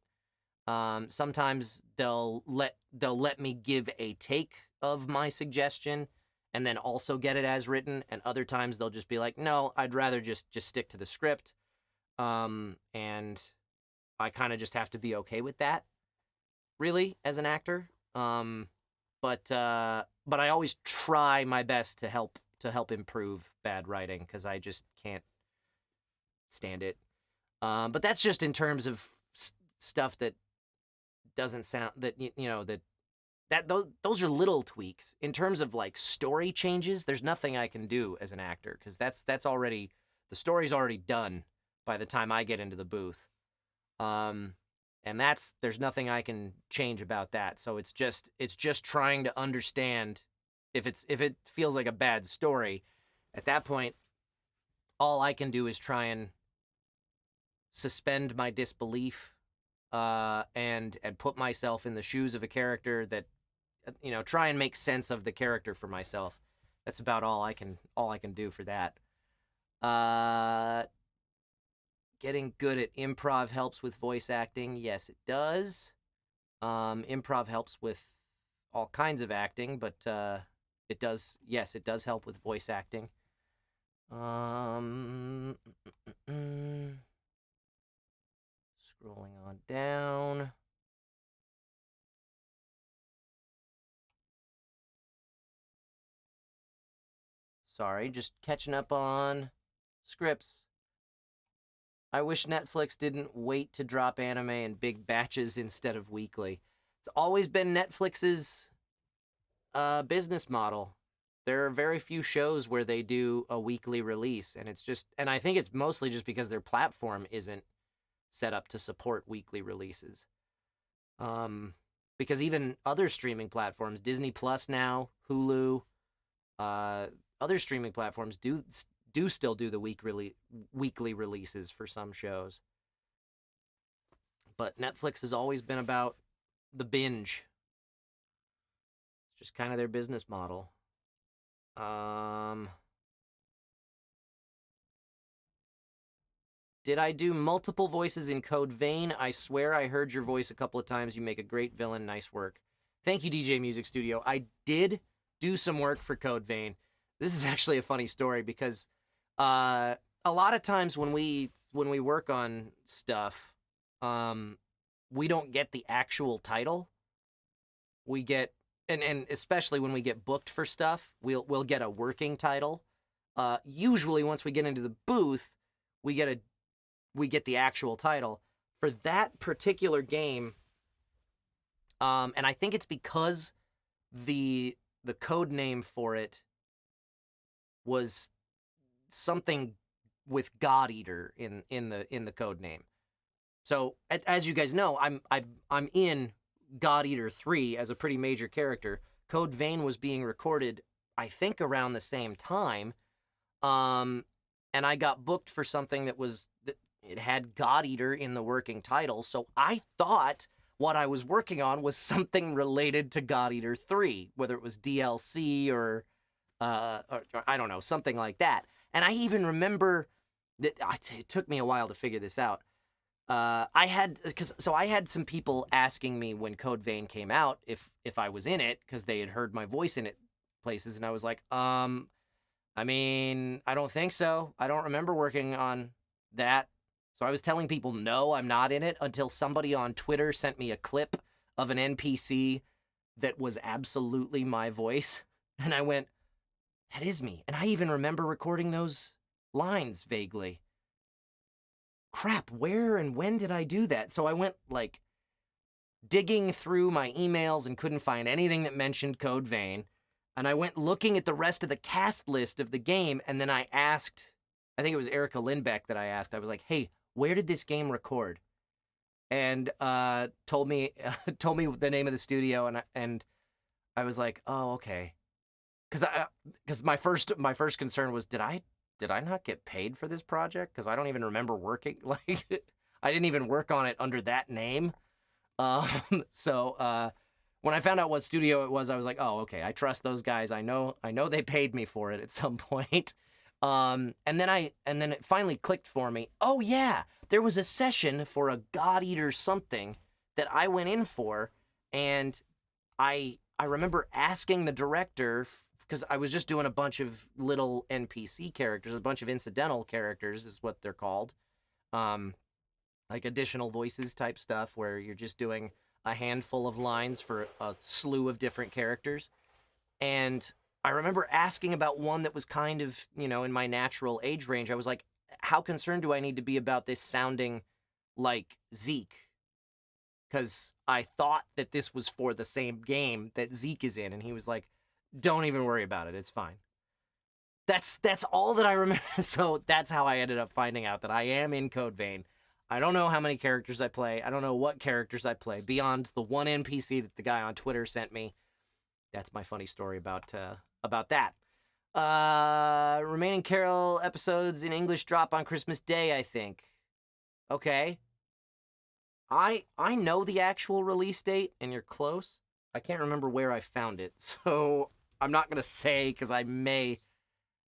Sometimes they'll let me give a take of my suggestion and then also get it as written. And other times they'll just be like, no, I'd rather just stick to the script. And I kind of just have to be okay with that, really, as an actor. But I always try my best to help improve bad writing, because I just can't stand it. But that's just in terms of stuff that doesn't sound, that those are little tweaks. In terms of like story changes, there's nothing I can do as an actor because that's already, the story's already done by the time I get into the booth. And there's nothing I can change about that. So it's just trying to understand if it feels like a bad story. At that point, all I can do is try and suspend my disbelief, and put myself in the shoes of a character that, try and make sense of the character for myself. That's about all I can do for that. Getting good at improv helps with voice acting. Yes, it does. Improv helps with all kinds of acting, but it does help with voice acting. Scrolling on down. Sorry, just catching up on scripts. I wish Netflix didn't wait to drop anime in big batches instead of weekly. It's always been Netflix's business model. There are very few shows where they do a weekly release, and I think it's mostly just because their platform isn't set up to support weekly releases. Because even other streaming platforms, Disney Plus now, Hulu, other streaming platforms do still do the weekly releases for some shows. But Netflix has always been about the binge. It's just kind of their business model. Did I do multiple voices in Code Vein? I swear I heard your voice a couple of times. You make a great villain. Nice work. Thank you, DJ Music Studio. I did do some work for Code Vein. This is actually a funny story because a lot of times when we work on stuff, we don't get the actual title. We get, and especially when we get booked for stuff, we'll get a working title. Usually once we get into the booth, we get the actual title. For that particular game, and I think it's because the code name for it was something with God Eater in the code name. So as you guys know, I'm in God Eater 3 as a pretty major character. Code Vein was being recorded, I think, around the same time, and I got booked for something that it had God Eater in the working title. So I thought what I was working on was something related to God Eater 3, whether it was DLC or I don't know, something like that. And I even remember that it took me a while to figure this out. I had some people asking me when Code Vein came out if I was in it because they had heard my voice in it places, and I was like, I mean, I don't think so. I don't remember working on that. So I was telling people, no, I'm not in it, until somebody on Twitter sent me a clip of an NPC that was absolutely my voice. And I went, that is me. And I even remember recording those lines vaguely. Crap, where and when did I do that? So I went, like, digging through my emails and couldn't find anything that mentioned Code Vein. And I went looking at the rest of the cast list of the game, and then I asked, I think it was Erica Lindbeck that I asked. I was like, hey, where did this game record? And told me the name of the studio, and I was like, oh, okay. Because my first concern was, did I not get paid for this project? Because I don't even remember working. Like, I didn't even work on it under that name. So when I found out what studio it was, I was like, oh, okay, I trust those guys. I know they paid me for it at some point. And then it finally clicked for me. Oh yeah, there was a session for a God Eater something that I went in for, and I remember asking the director, because I was just doing a bunch of little NPC characters, a bunch of incidental characters is what they're called. Like additional voices type stuff where you're just doing a handful of lines for a slew of different characters. And I remember asking about one that was kind of, in my natural age range. I was like, how concerned do I need to be about this sounding like Zeke? because I thought that this was for the same game that Zeke is in, and he was like, "Don't even worry about it. It's fine." That's all that I remember. So that's how I ended up finding out that I am in Code Vein. I don't know how many characters I play. I don't know what characters I play beyond the one NPC that the guy on Twitter sent me. That's my funny story about that. Remaining Carol episodes in English drop on Christmas Day, I think. Okay. I know the actual release date, and you're close. I can't remember where I found it, so I'm not gonna say because I may.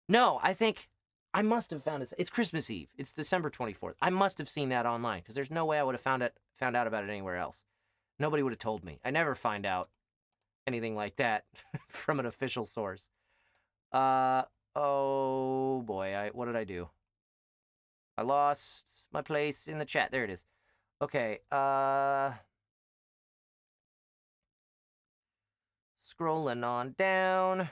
No, I think I must have found it. It's Christmas Eve. It's December 24th. I must have seen that online because there's no way I would have found out about it anywhere else. Nobody would have told me. I never find out anything like that from an official source. Oh boy, what did I do? I lost my place in the chat. There it is. Okay, scrolling on down.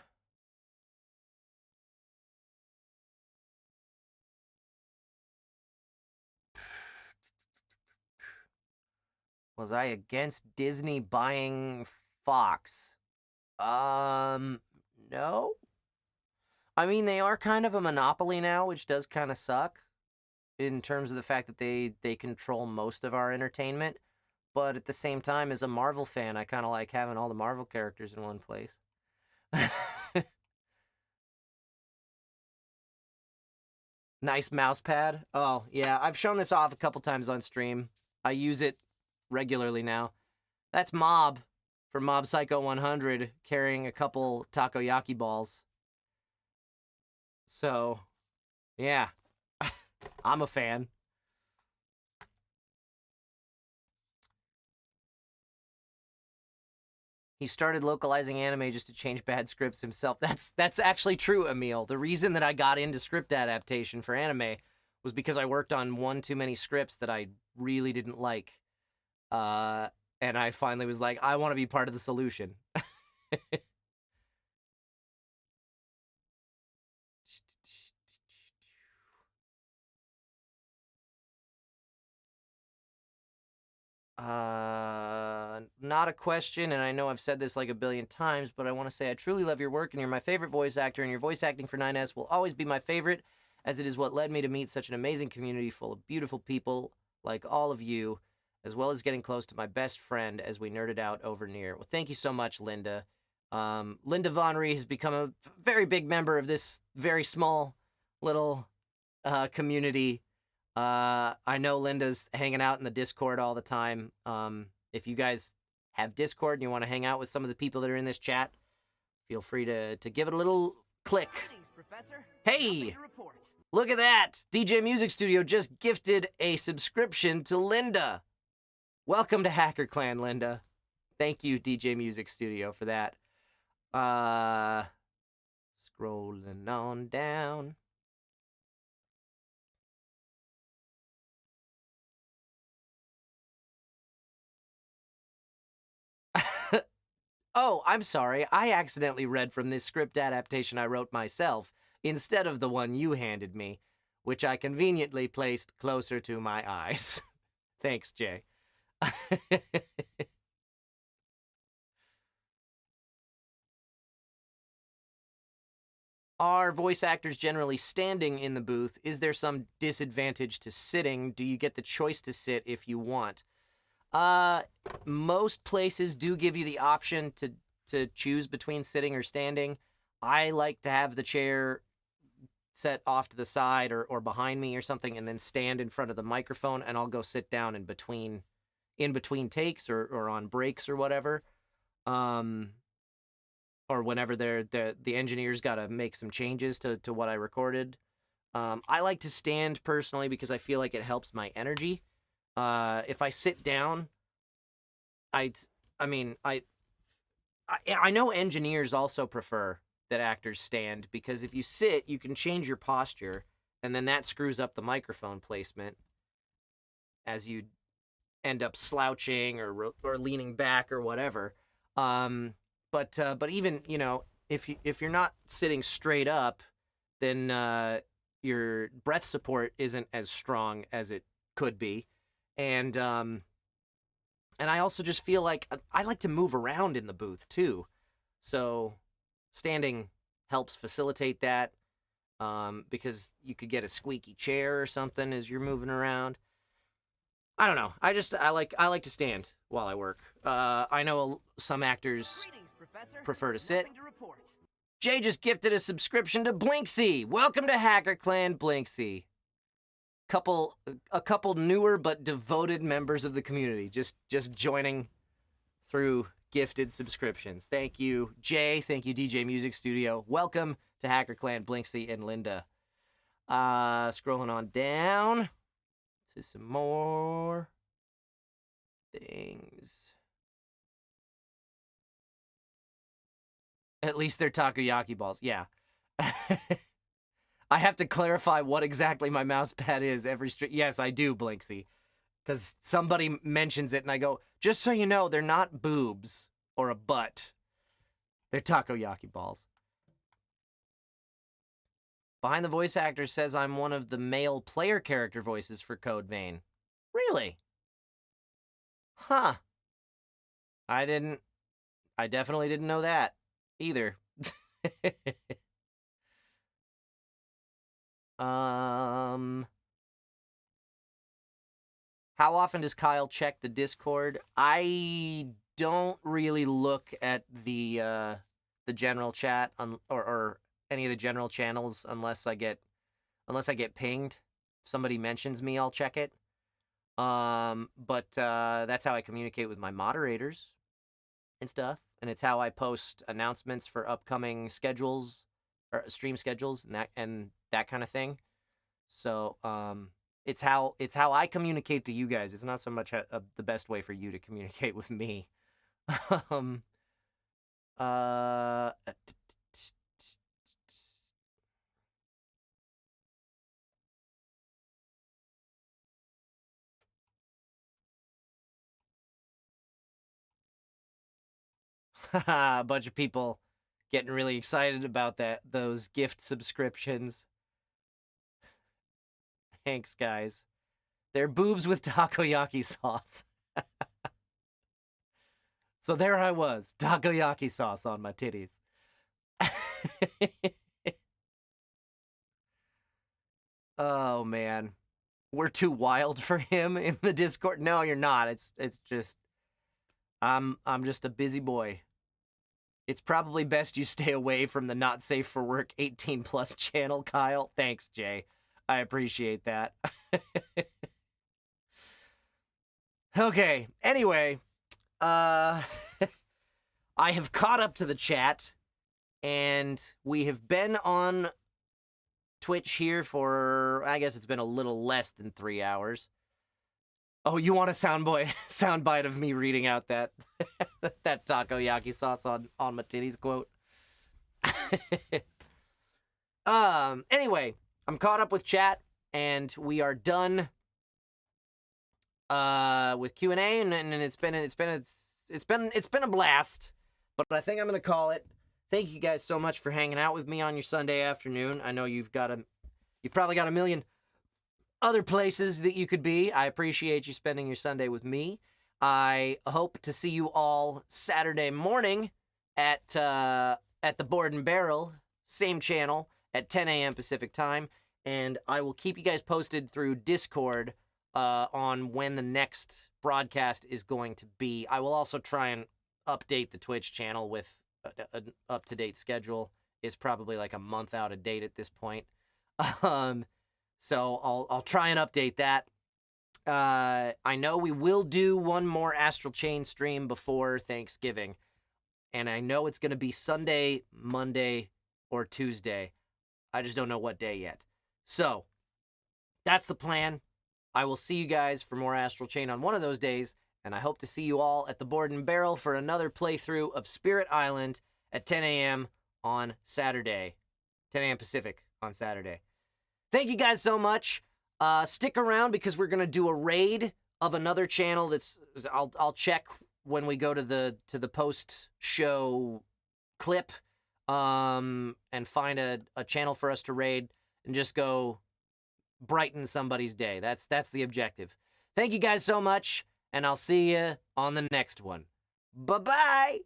Was I against Disney buying Fox? No. I mean, they are kind of a monopoly now, which does kind of suck in terms of the fact that they control most of our entertainment. But at the same time, as a Marvel fan, I kind of like having all the Marvel characters in one place. Nice mouse pad. Oh, yeah. I've shown this off a couple times on stream. I use it regularly now. That's Mob from Mob Psycho 100 carrying a couple takoyaki balls. So, yeah. I'm a fan. He started localizing anime just to change bad scripts himself. That's actually true, Emil. The reason that I got into script adaptation for anime was because I worked on one too many scripts that I really didn't like. And I finally was like, I want to be part of the solution. Not a question, and I know I've said this like a billion times, but I want to say I truly love your work, and you're my favorite voice actor, and your voice acting for 9S will always be my favorite, as it is what led me to meet such an amazing community full of beautiful people like all of you, as well as getting close to my best friend as we nerded out over Nier. Well, thank you so much, Linda. Linda Von Ree has become a very big member of this very small little community. I know Linda's hanging out in the Discord all the time. If you guys have Discord and you want to hang out with some of the people that are in this chat, feel free to give it a little click. Hey! Look at that! DJ Music Studio just gifted a subscription to Linda. Welcome to Hacker Clan, Linda. Thank you, DJ Music Studio, for that. Scrolling on down. Oh, I'm sorry. I accidentally read from this script adaptation I wrote myself instead of the one you handed me, which I conveniently placed closer to my eyes. Thanks, Jay. Are voice actors generally standing in the booth? Is there some disadvantage to sitting? Do you get the choice to sit if you want? Most places do give you the option to choose between sitting or standing. I like to have the chair set off to the side or behind me or something and then stand in front of the microphone, and I'll go sit down in between takes or on breaks or whatever. Or whenever the engineer's got to make some changes to what I recorded. I like to stand personally because I feel like it helps my energy. If I sit down, I know engineers also prefer that actors stand because if you sit, you can change your posture, and then that screws up the microphone placement as you end up slouching or leaning back or whatever. But even, you know, if you're not sitting straight up, then your breath support isn't as strong as it could be. And And I also just feel like I like to move around in the booth too. So standing helps facilitate that, because you could get a squeaky chair or something as you're moving around. I don't know. I like to stand while I work. I know some actors prefer to sit. Jay just gifted a subscription to Blinksy. Welcome to Hacker Clan Blinksy. A couple newer but devoted members of the community just joining through gifted subscriptions. Thank you, Jay. Thank you, DJ Music Studio. Welcome to Hacker Clan Blinksy and Linda. Scrolling on down to some more things. At least they're takoyaki balls. Yeah. I have to clarify what exactly my mouse pad is every stream. Yes, I do, Blinksy. Because somebody mentions it and I go, just so you know, they're not boobs or a butt. They're takoyaki balls. Behind the Voice Actor says I'm one of the male player character voices for Code Vein. Really? Huh. I definitely didn't know that either. How often does Kyle check the Discord? I don't really look at the general chat or any of the general channels unless I get pinged. If somebody mentions me, I'll check it. But that's how I communicate with my moderators and stuff, and it's how I post announcements for upcoming schedules or stream schedules and that kind of thing. So, it's how I communicate to you guys. It's not so much the best way for you to communicate with me. A bunch of people getting really excited about those gift subscriptions. Thanks, guys. They're boobs with takoyaki sauce. So there I was, takoyaki sauce on my titties. Oh man, we're too wild for him in the Discord. No, you're not. It's just I'm just a busy boy. It's probably best you stay away from the not safe for work 18 plus channel, Kyle. Thanks, Jay. I appreciate that. Okay, anyway, I have caught up to the chat, and we have been on Twitch here for, I guess it's been a little less than 3 hours. Oh, you want a soundbite of me reading out that that takoyaki sauce on my titties quote? Anyway, I'm caught up with chat, and we are done with Q&A, and it's been a blast. But I think I'm gonna call it. Thank you guys so much for hanging out with me on your Sunday afternoon. I know you've probably got a million other places that you could be. I appreciate you spending your Sunday with me. I hope to see you all Saturday morning at the Board and Barrel, same channel, at 10 a.m. Pacific time, and I will keep you guys posted through Discord on when the next broadcast is going to be. I will also try and update the Twitch channel with an up-to-date schedule. It's probably like a month out of date at this point. So I'll try and update that. I know we will do one more Astral Chain stream before Thanksgiving, and I know it's going to be Sunday, Monday, or Tuesday. I just don't know what day yet. So that's the plan. I will see you guys for more Astral Chain on one of those days, and I hope to see you all at the Board and Barrel for another playthrough of Spirit Island at 10 a.m. on Saturday. 10 a.m. Pacific on Saturday. Thank you guys so much. Stick around because we're gonna do a raid of another channel. I'll check when we go to the post show clip, and find a channel for us to raid and just go brighten somebody's day. That's the objective. Thank you guys so much. and I'll see you on the next one. Bye-bye!